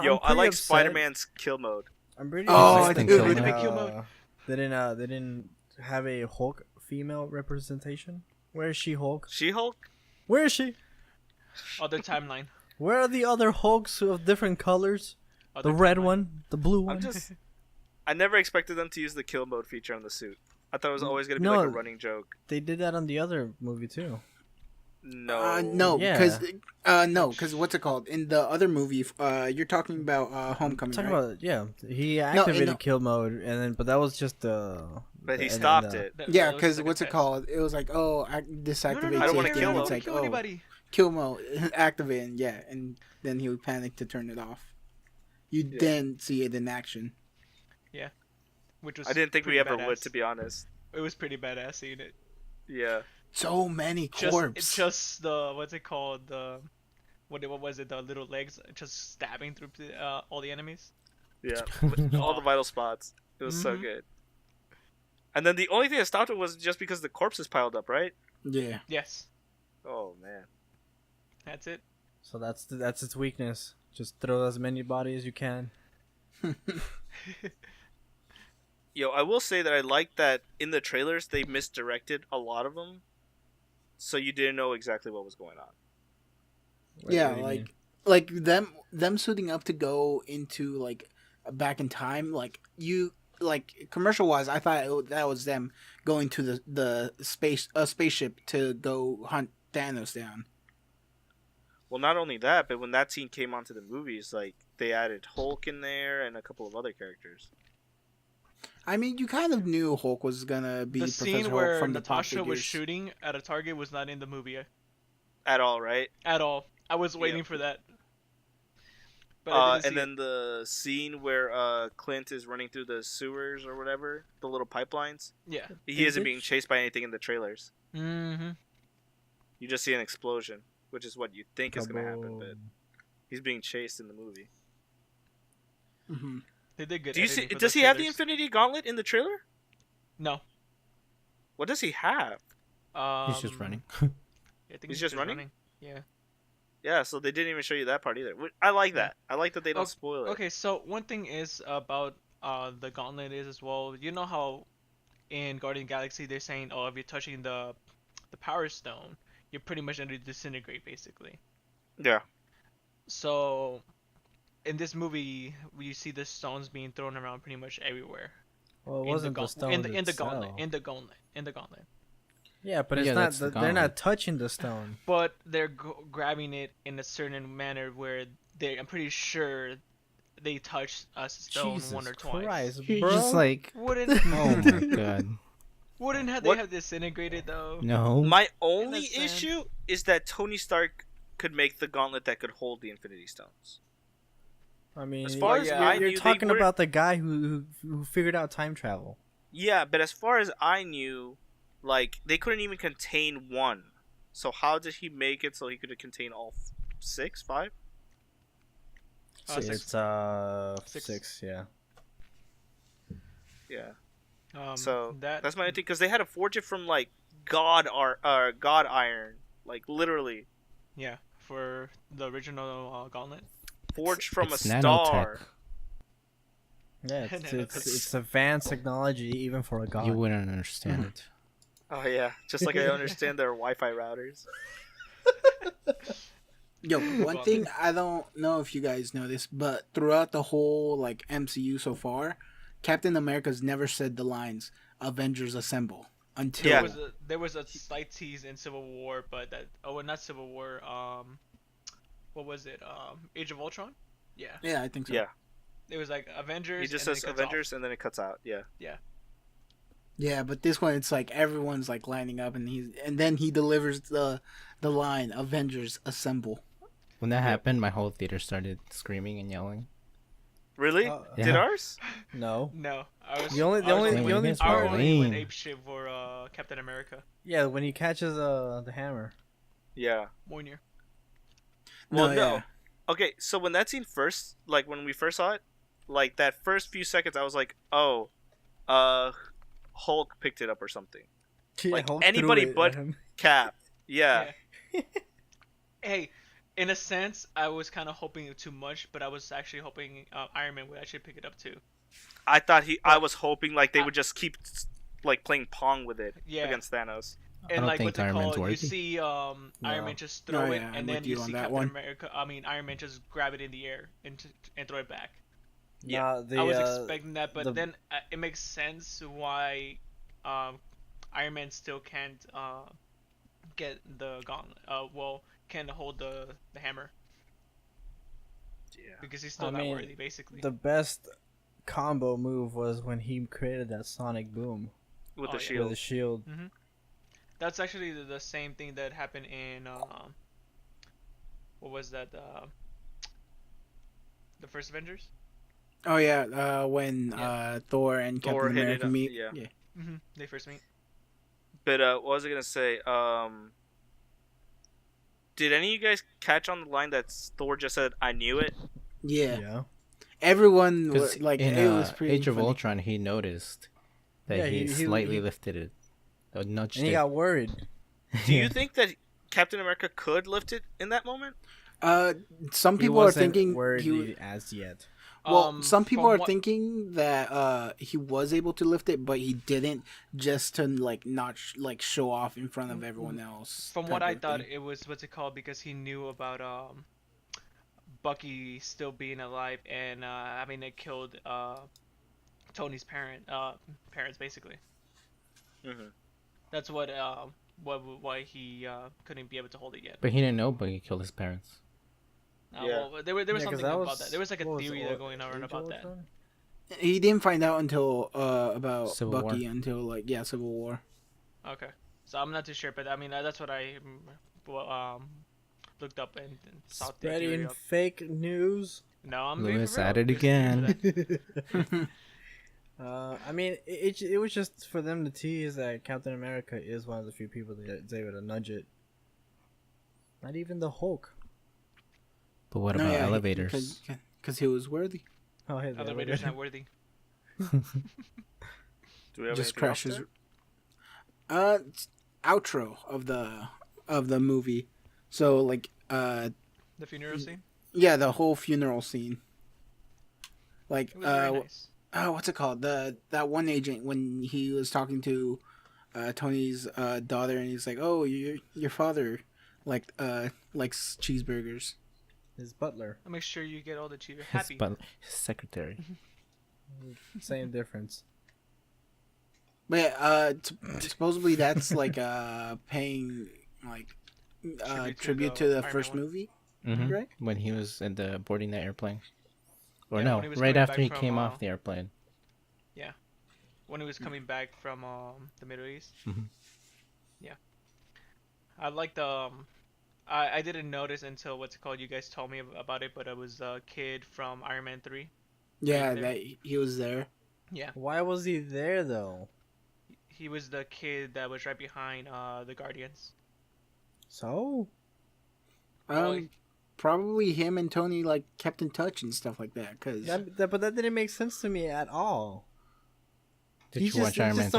Yo, I like Spider Spider-Man's kill mode. I'm pretty Oh, upset dude. that, Kill mode. they didn't have a Hulk female representation. Where is she Hulk? She-Hulk? Where is she? Other timeline. Where are the other Hulks of different colors? Other The red timeline. one, the blue one. I'm just... I never expected them to use the kill mode feature on the suit. I thought it was always going to be No. like a running joke. They did that on the other movie too. No. No, Yeah. because what's it called? In the other movie, you're talking about Homecoming, Talking right? about he in activated the- kill mode, and then but that was just But he and stopped then, it. That- Yeah, that was because like a what's it test. called? It was like, oh, this No, no, activates no, I don't wanna safety, kill and him. it's like, kill oh, anybody. kill mode, activate, and yeah, and then he would panic to turn it off. You Yeah. then see it in action. Which was I didn't think we pretty ever would, badass. to be honest. It was pretty badass seeing it. Yeah. So many corpses. Just the what's it called, the what was it, the little legs just stabbing through all the enemies. Yeah. All the vital spots. It was so Mhm. good. And then the only thing that stopped it was just because the corpses piled up, right? Yeah. Yes, Oh, man. that's it. So that's its weakness. Just throw as many bodies as you can. Yo, I will say that I like that in the trailers they misdirected a lot of them, so you didn't know exactly what was going on. What Yeah, do you mean? like them suiting up to go into like back in time, like commercial wise, I thought that was them going to the spaceship to go hunt Thanos down. Well, not only that, but when that scene came onto the movies, like they added Hulk in there and a couple of other characters. I mean, you kind of knew Hulk was gonna be The Professor scene Hulk where from the pop Natasha was figures. shooting at a target was not in the movie At all, right? at all. I was waiting Yep. for that. But I didn't And see then the scene where Clint is running through the sewers or whatever, the little pipelines. it. Yeah. He isn't being chased by anything in the trailers. Mm-hmm. You just see an explosion, which is what you think is going to happen, but Kaboom. he's being chased in the movie. Hmm. They did good. Do you see? editing for Does those he have the trailers. Infinity Gauntlet in the trailer? No. What does he have? He's just running. I think He's just running? Yeah. Yeah, so they didn't even show you that part either. I like that. I like that they don't Okay, spoil it. Okay, so one thing is about the gauntlet is as well. You know how in Guardian Galaxy they're saying, oh, if you're touching the Power Stone, you're pretty much going to disintegrate, basically. Yeah. So in this movie, we see the stones being thrown around pretty much everywhere. Well, it in wasn't the the stone in the itself. gauntlet. Yeah, but it's Yeah, not. that's the They're not gauntlet. touching the stone. But they're grabbing it in a certain manner where I'm pretty sure they touched a stone Jesus one or twice. Christ, You're bro! just like, Wouldn't oh my god. wouldn't have What- they have disintegrated though? No. My only sense. issue is that Tony Stark could make the gauntlet that could hold the Infinity Stones. I mean, As far as you're, I you're knew, they talking weren't- about the guy who figured out time travel. Yeah, but as far as I knew, like they couldn't even contain one. So how did he make it so he could contain all 6, 5? Six. It's Six. 6, yeah. Yeah. So That's my only thing because they had to forge it from like God iron, like literally yeah, for the original gauntlet. forged from It's a nanotech. star. Yeah, No, it's advanced technology even for a god. You wouldn't understand it. Oh yeah, just like I understand their Wi-Fi routers. Yo, one thing I don't know if you guys know this, but throughout the whole like MCU so far, Captain America's never said the lines "Avengers Assemble" until Yeah. There was a slight tease in Civil War, but not Civil War. What was it? Age of Ultron. Yeah. yeah, I think so. Yeah, It was like Avengers. he just and then says it cuts Avengers and then it cuts out. Yeah. Yeah. Yeah, but this one it's like everyone's like lining up, and then he delivers the line "Avengers Assemble." When that happened, my whole theater started screaming and yelling. Really? Yeah. Did ours? No. No, I was. The only- the I was only- going- the only I part- only went lame. apeshit for Captain America. Yeah, when he catches the hammer. Yeah. Mjolnir. Well, No, no. yeah. Okay, so when that scene first, like when we first saw it, like that first few seconds, I was like, oh, Hulk picked it up or something. Like, Hulk anybody threw it but- at him. Cap. Yeah. Hey, in a sense, I was kind of hoping too much, but I was actually hoping Iron Man would actually pick it up too. I was hoping like they would just keep like playing pong with it Yeah. against Thanos. And don't like think what they Iron Man's call it, you worthy. see Iron Man just throw No, it, yeah, I'm and then with you you on see that Captain one. America. Iron Man just grab it in the air and throw it back. Nah, I was expecting that, but the- then it makes sense why Iron Man still can't get the gauntlet. Can't hold the hammer Yeah. because he's still I not mean, worthy, basically. the best combo move was when he created that sonic boom With Oh, the yeah. shield. with the shield. That's actually the same thing that happened in what was that? The first Avengers. Oh yeah, when Yeah. Thor and Thor Captain hit it America up, meet. yeah. They first meet. But what was I gonna say? Did any of you guys catch on the line that Thor just said, "I knew it"? Yeah. Everyone Because was like, in it was pretty Age of funny. Ultron, he noticed that Yeah, he he- slightly he- lifted it. Nudged And he it. got worried. Do you think that Captain America could lift it in that moment? Some He people are wasn't thinking worried he. as yet. Well, some people from are what- thinking that he was able to lift it, but he didn't, just to like not show off in front of everyone else. From type what I of thought, thing. it was what's it called because he knew about Bucky still being alive and having it killed Tony's parents basically. Hmm. That's why he couldn't be able to hold it yet. But he didn't know Buggy killed his parents. Yeah. Well, there was Yeah, 'cause something that about that. There was like a what was it, theory that going around Age of about that. Ultron? He didn't find out until about Civil Bucky War. until like Civil War. Okay, so I'm not too sure, but I mean that's what I looked up and saw the theory Spreading of. fake news. No, I'm Lewis being for at real. it There's a theory for again. that. I mean, it was just for them to tease that Captain America is one of the few people that's able to nudge it. Not even the Hulk. But what about elevators? Because he was worthy. Oh, hey, the Elevator's elevator. not worthy. Do we have Just anything else crashes. there? Outro of the movie. So like The funeral scene. yeah, the whole funeral scene. Like It was very nice. what's it called? That one agent when he was talking to Tony's daughter and he's like, "Oh, your father likes cheeseburgers." His butler. I'll make sure you get all the cheese. His, Happy. his secretary. Same difference. But yeah, supposedly that's like paying like tribute to the Iron first Man one. movie, Mm-hmm. right? When he was in the boarding the airplane. Or Yeah, no, when he was right coming after back he from, came off the airplane. When he was coming back from the Middle East. Mhm. Yeah. I like the I didn't notice until what's it called. You guys told me about it, but it was the kid from Iron Man 3. Yeah, there. that he was there. Yeah. Why was he there though? He was the kid that was right behind the Guardians. So Well, Probably him and Tony like kept in touch and stuff like that. Cause but that didn't make sense to me at all. Did He's you watch Iron Man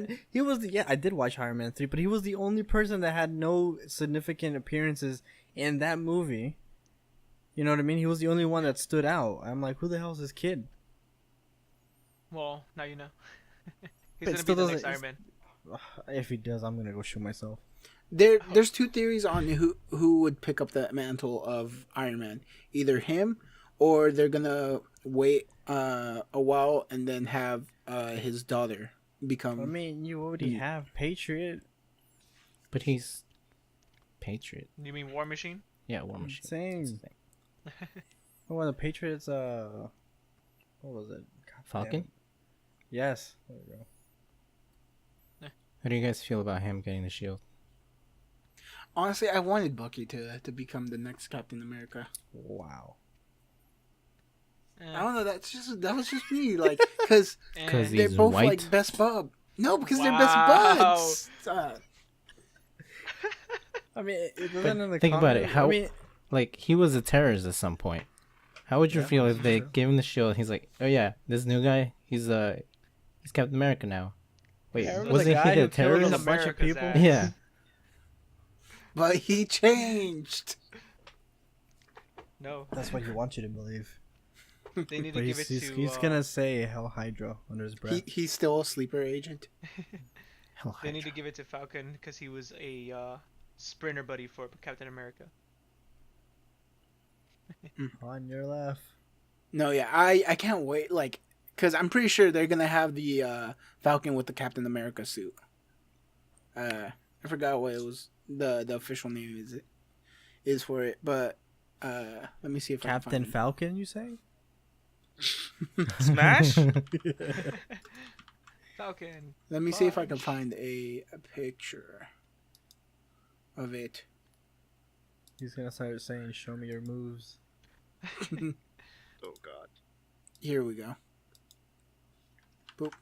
3? He was yeah, I did watch Iron Man 3, but he was the only person that had no significant appearances in that movie. You know what I mean? He was the only one that stood out. I'm like, who the hell is this kid? well, now you know. He's But it gonna be still the next doesn't- Iron Man. If he does, I'm gonna go shoot myself. there's two theories on who would pick up the mantle of Iron Man. Either him, or they're gonna wait a while and then have his daughter become. I mean, you already have Patriot. But he's Patriot. You mean War Machine? Yeah, War Machine. Same. That's the thing. When the Patriots, what was it? God Falcon? damn. Yes. There we go. How do you guys feel about him getting the shield? Honestly, I wanted Bucky to become the next Captain America. Wow. I don't know. That was just me. Like, because Because they're he's both white? like best bud. No, because they're best Wow. buds. I mean, it doesn't in the think about it, comic- how- I mean, Like, he was a terrorist at some point. How would you Yeah, feel if that's they true. gave him the shield? He's like, oh yeah, this new guy, he's Captain America now. Wait, Yeah, remember wasn't the he guy the who killed terrorist? a bunch of America's people? ass. Yeah. But he changed. No, That's what he wants you to believe. they need to But give it he's, to. he's gonna say Hell Hydra under his breath. He's still a sleeper agent. Hell, They need to Hydra. give it to Falcon because he was a sprinter buddy for Captain America. On your left. No, yeah, I can't wait. Like, because I'm pretty sure they're gonna have the Falcon with the Captain America suit. I forgot what it was. The official name is for it, but let me see if Captain I can find Falcon, you say? Smash? Falcon. Let me see if I can Punch. find a picture of it. He's gonna start saying, "Show me your moves." Oh god. Here we go. Boop.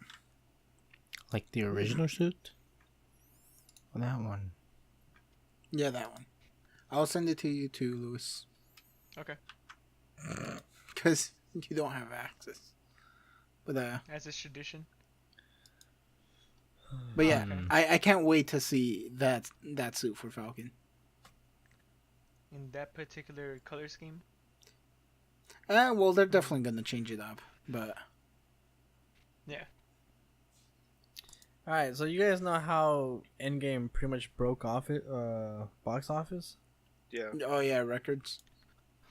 Like the original suit? Well, that one. Yeah, that one. I'll send it to you too, Lewis. Okay. Because you don't have access. But As is tradition. yeah, Okay. I can't wait to see that suit for Falcon. In that particular color scheme. Well, they're definitely gonna change it up, but Yeah. All right, so you guys know how Endgame pretty much broke off it, box office. Yeah. oh yeah, records.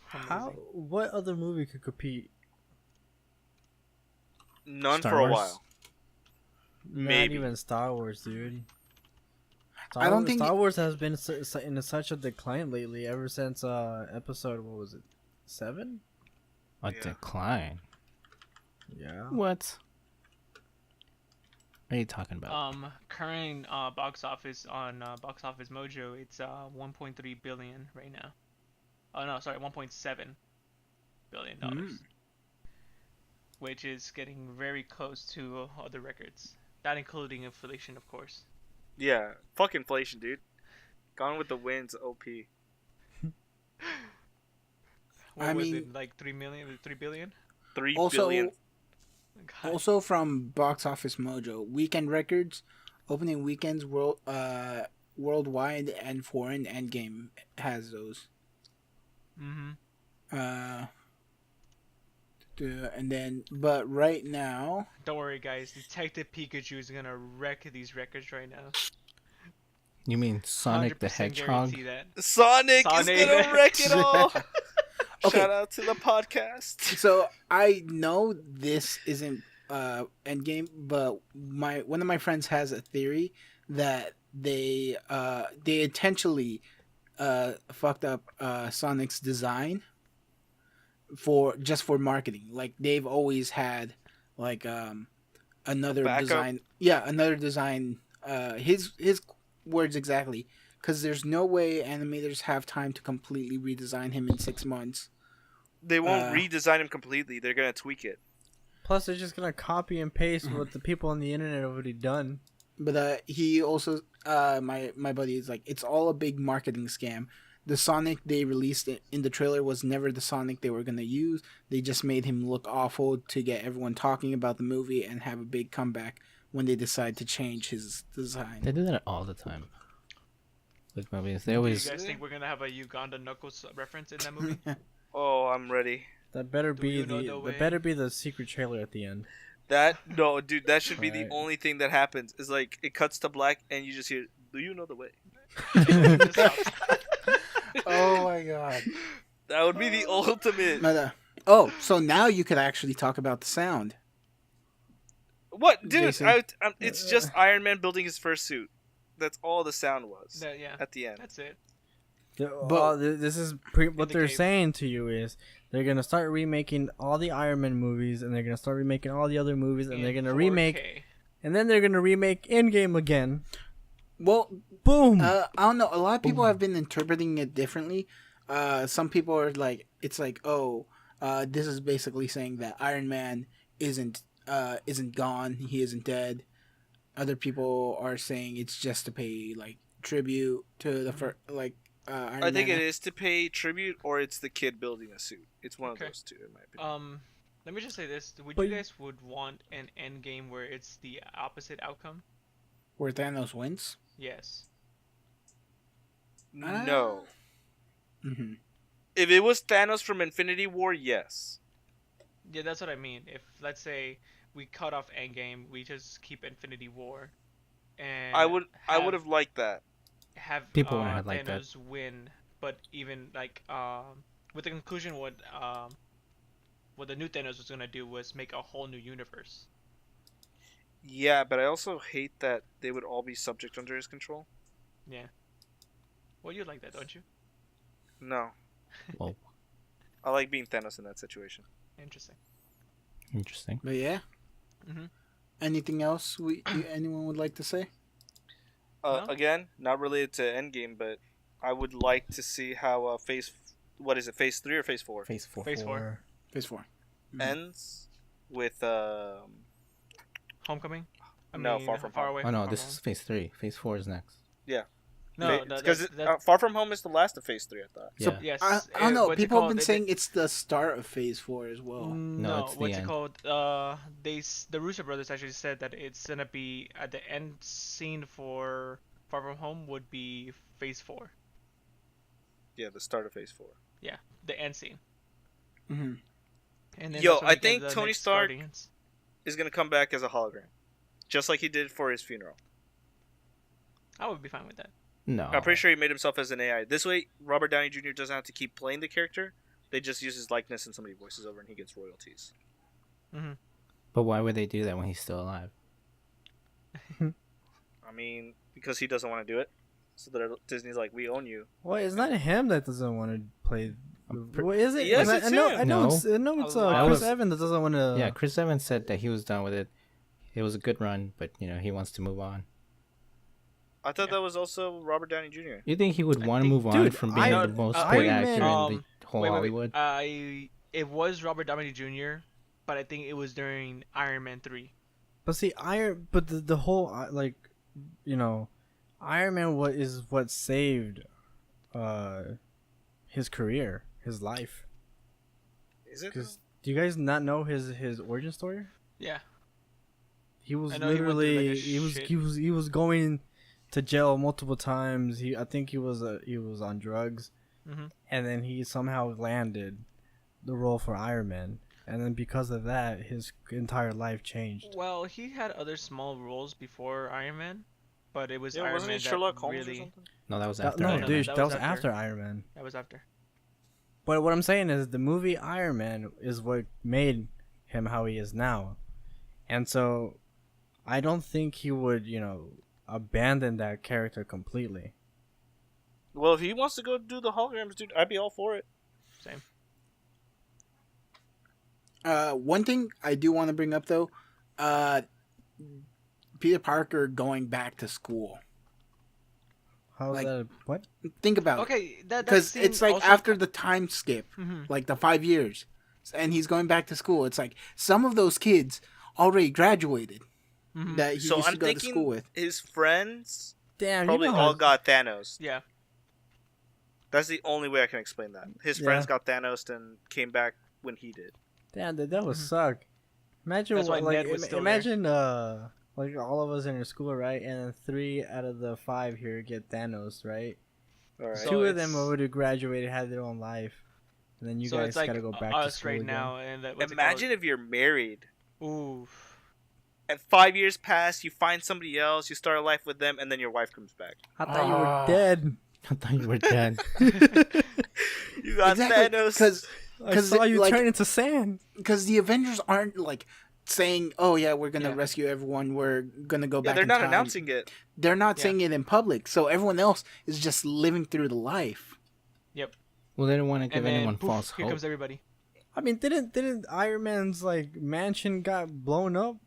How? Disney. What other movie could compete? None Star for a Wars? while. Maybe. Not even Star Wars, dude. I don't think Star Wars has been in such a decline lately. Ever since episode, what was it, 7? A Yeah. decline. Yeah. What? What are you talking about? Current box office on Box Office Mojo, it's 1.3 billion right now. Oh no, sorry, 1.7 billion dollars, which is getting very close to other records. Not including inflation, of course. Yeah. Fuck inflation, dude. Gone with the Wind's OP. What I was mean- it, like 3 million, 3 billion? 3 Also, billion. God. also from Box Office Mojo, weekend records, opening weekends worldwide and foreign. Endgame has those. Mm-hmm. And then, but right now, Don't worry, guys. Detective Pikachu is gonna wreck these records right now. You mean Sonic the 100% Hedgehog? guarantee that. Sonic is Sonic. gonna wreck it all. Okay. Shout out to the podcast. so I know this isn't Endgame, but one of my friends has a theory that they intentionally fucked up Sonic's design for marketing. Like they've always had like another backup? design. Yeah, another design. His words exactly. Because there's no way animators have time to completely redesign him in 6 months. They won't Uh, redesign him completely. They're gonna tweak it. Plus, they're just gonna copy and paste what the people on the internet have already done. But he also, my buddy is like, it's all a big marketing scam. The Sonic they released in the trailer was never the Sonic they were gonna use. They just made him look awful to get everyone talking about the movie and have a big comeback when they decide to change his design. They do that all the time. With movies, they Do you always. guys think we're gonna have a Uganda Knuckles reference in that movie? Oh, I'm ready. That better Do be you know the. the way? That better be the secret trailer at the end. No, dude, that should be the Alright. only thing that happens. Is like it cuts to black and you just hear, "Do you know the way?" Just stops. Oh my god. That would be the ultimate. But, so now you could actually talk about the sound. What, dude? Jason. It's just Iron Man building his first suit. That's all the sound was Yeah, at the end. that's it. But- This is what the they're cave. saying to you is they're gonna start remaking all the Iron Man movies, and they're gonna start remaking all the other movies, and they're In gonna 4K. remake, and then they're gonna remake Endgame again. Well, Boom. I don't know. A lot of people have been interpreting it differently. Some people are like, it's like, this is basically saying that Iron Man isn't gone. He isn't dead. Other people are saying it's just to pay like tribute to the Iron I think Man. it is to pay tribute, or it's the kid building a suit. It's one Okay. of those two, in my opinion. Let me just say this: would But- you guys would want an end game where it's the opposite outcome? Where Thanos wins. Yes. No. Mm-hmm. If it was Thanos from Infinity War, yes. Yeah, that's what I mean. If let's say we cut off Endgame, we just keep Infinity War, and I would have liked that. have People wouldn't have liked that. Thanos win, but even like with the conclusion, what the new Thanos was gonna do was make a whole new universe. Yeah, but I also hate that they would all be subject under his control. Yeah. Well, you like that, don't you? No. Well, I like being Thanos in that situation. Interesting. interesting. But yeah. Mhm. Anything else anyone would like to say? No? Again, not related to Endgame, but I would like to see how phase 3 or phase 4 Phase 4. Phase 4. Phase 4. ends with Homecoming. No, Far From Home. away. Oh no, Far this From is Phase 3. Phase 4 is next. No, because that's Far From Home is the last of phase 3, I thought. So, Yeah. yes. I don't know. what's it People have called? been saying it's the start of Phase 4 as well. No, it's the what's it end. called? The Russo brothers actually said that it's gonna be at the end scene for Far From Home would be Phase 4. Yeah, the start of phase 4. Yeah, the end scene. Mm-hmm. And then Yo, that's when I we get think the Tony next Stark- Guardians. Is gonna come back as a hologram, just like he did for his funeral. I would be fine with that. No. I'm pretty sure he made himself as an AI. This way, Robert Downey Jr. doesn't have to keep playing the character, They just use his likeness and somebody voices over, and he gets royalties. But why would they do that when he's still alive? I mean, because he doesn't want to do it. So that Disney's like, we own you. Well, it's not him that doesn't want to play. What is it? Yes, I it's know. him. I know. No. It's, I know it's That Chris was- Evans that doesn't want to. Yeah, Chris Evans said that he was done with it. It was a good run, but he wants to move on. I thought that was also Robert Downey Jr. You think he would I want to think- move on dude, from being the most Iron paid Man- actor in the whole Hollywood? It was Robert Downey Jr., but I think it was during Iron Man 3. But see, But the whole Iron Man is what saved, his career, his life. Is it? Because do you guys not know his origin story? Yeah. He was I know he went through, literally like, a he was going to jail multiple times. I think he was on drugs, and then he somehow landed the role for Iron Man, and then because of that, his entire life changed. Well, he had other small roles before Iron Man, but it was Yeah, Iron wasn't Man he Sherlock that Holmes really. or something? No, that was That, after. no, Iron dude, Man. that was after Iron Man. That was after. But what I'm saying is the movie Iron Man is what made him how he is now. And so I don't think he would, abandon that character completely. Well, if he wants to go do the holograms, dude, I'd be all for it. Same. One thing I do want to bring up though, Peter Parker going back to school. How's Like- that? What? Think about it. Okay, that Because scene it's like also- after the time skip, Mhm. like the 5 years, and he's going back to school. It's like some of those kids already graduated Mhm. that he So used to I'm go to thinking school with. his friends Damn, probably you know how- all got Thanos. Yeah. That's the only way I can explain that. His Yeah. friends got Thanos and came back when he did. Damn, that would suck. Imagine That's why what, like Ned was still imagine like all of us in our school, right? And then 3 out of the 5 here get Thanos, right? All right. So 2 of them it's- already graduated, had their own life, and then you so guys it's like gotta go back to us school right again. now, and Imagine if you're married Ooh. and 5 years pass, you find somebody else, you start a life with them, and then your wife comes back. I thought you Ah. were dead. I thought you were dead. You got Thanos. Because I saw you turn into sand. the Avengers aren't like saying, "Oh yeah, we're gonna Yeah. rescue everyone. We're gonna go Yeah, back." they're in not time." announcing it. They're not Yeah. saying it in public, so everyone else is just living through the life. Yep. Well, they didn't want to give And then anyone poof, false here hope. comes everybody. I mean, didn't Iron Man's like mansion got blown up?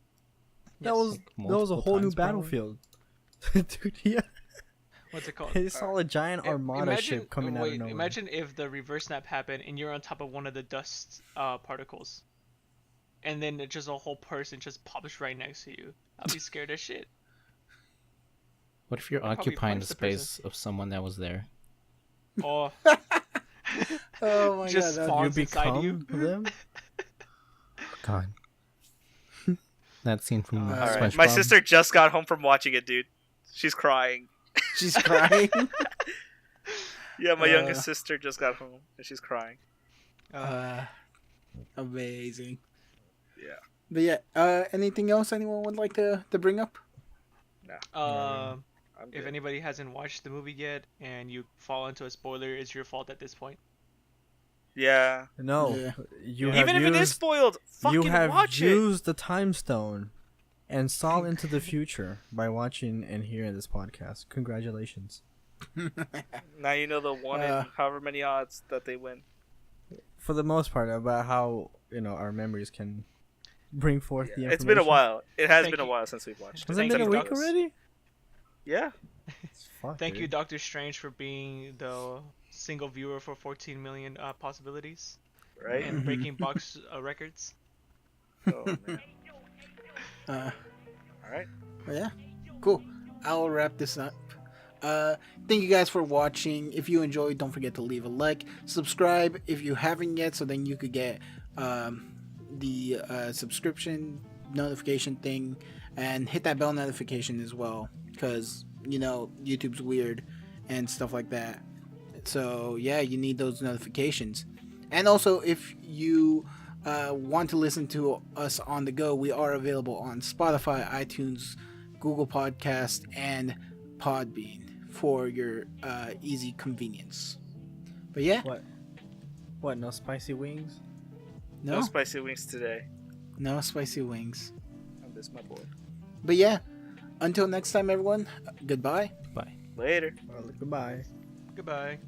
That Yes. was Like, that was a multiple whole new times, probably. battlefield. Dude, yeah. What's it called? They saw a giant armada Imagine- ship coming out of nowhere. Imagine if the reverse snap happened and you're on top of one of the dust particles, and then just a whole person just pops right next to you. I'd be scared as shit. What if you're I'd probably occupying the punch the person. space of someone that was there? Oh, Oh my Just god! fall- you spawns inside you. become them? God. That scene from All All right. SpongeBob. My sister just got home from watching it, dude. She's crying. She's crying. Yeah, my Uh. youngest sister just got home and she's crying. Amazing. Yeah. But yeah, anything else anyone would like to bring up? I'm if good. anybody hasn't watched the movie yet and you fall into a spoiler, it's your fault at this point. Yeah. No, Yeah. you Even have if it is used, spoiled, fucking you have watch it. used the time stone and saw into the future by watching and hearing this podcast. Congratulations. Now you know the one in however many odds that they win. For the most part, about how our memories can bring forth the information. It's been a while. It has Thank been a you. while since we've watched. Has it. it Thank been a you, week Douglas. already? Yeah. Fuck, Thank you, dude. Doctor Strange, for being the single viewer for 14 million possibilities Right. and breaking box records. Oh man. Uh, All right. but yeah, cool. I'll wrap this up. Thank you guys for watching. If you enjoyed, don't forget to leave a like, subscribe if you haven't yet, so then you could get the subscription notification thing, and hit that bell notification as well, because YouTube's weird and stuff like that. So yeah, you need those notifications. And also, if you want to listen to us on the go, we are available on Spotify, iTunes, Google Podcast, and Podbean for your easy convenience. But yeah, What? What? No spicy wings? No No, spicy wings today. no spicy wings. I miss my boy. But yeah, until next time, everyone. Goodbye. Bye. Later. Goodbye. Goodbye.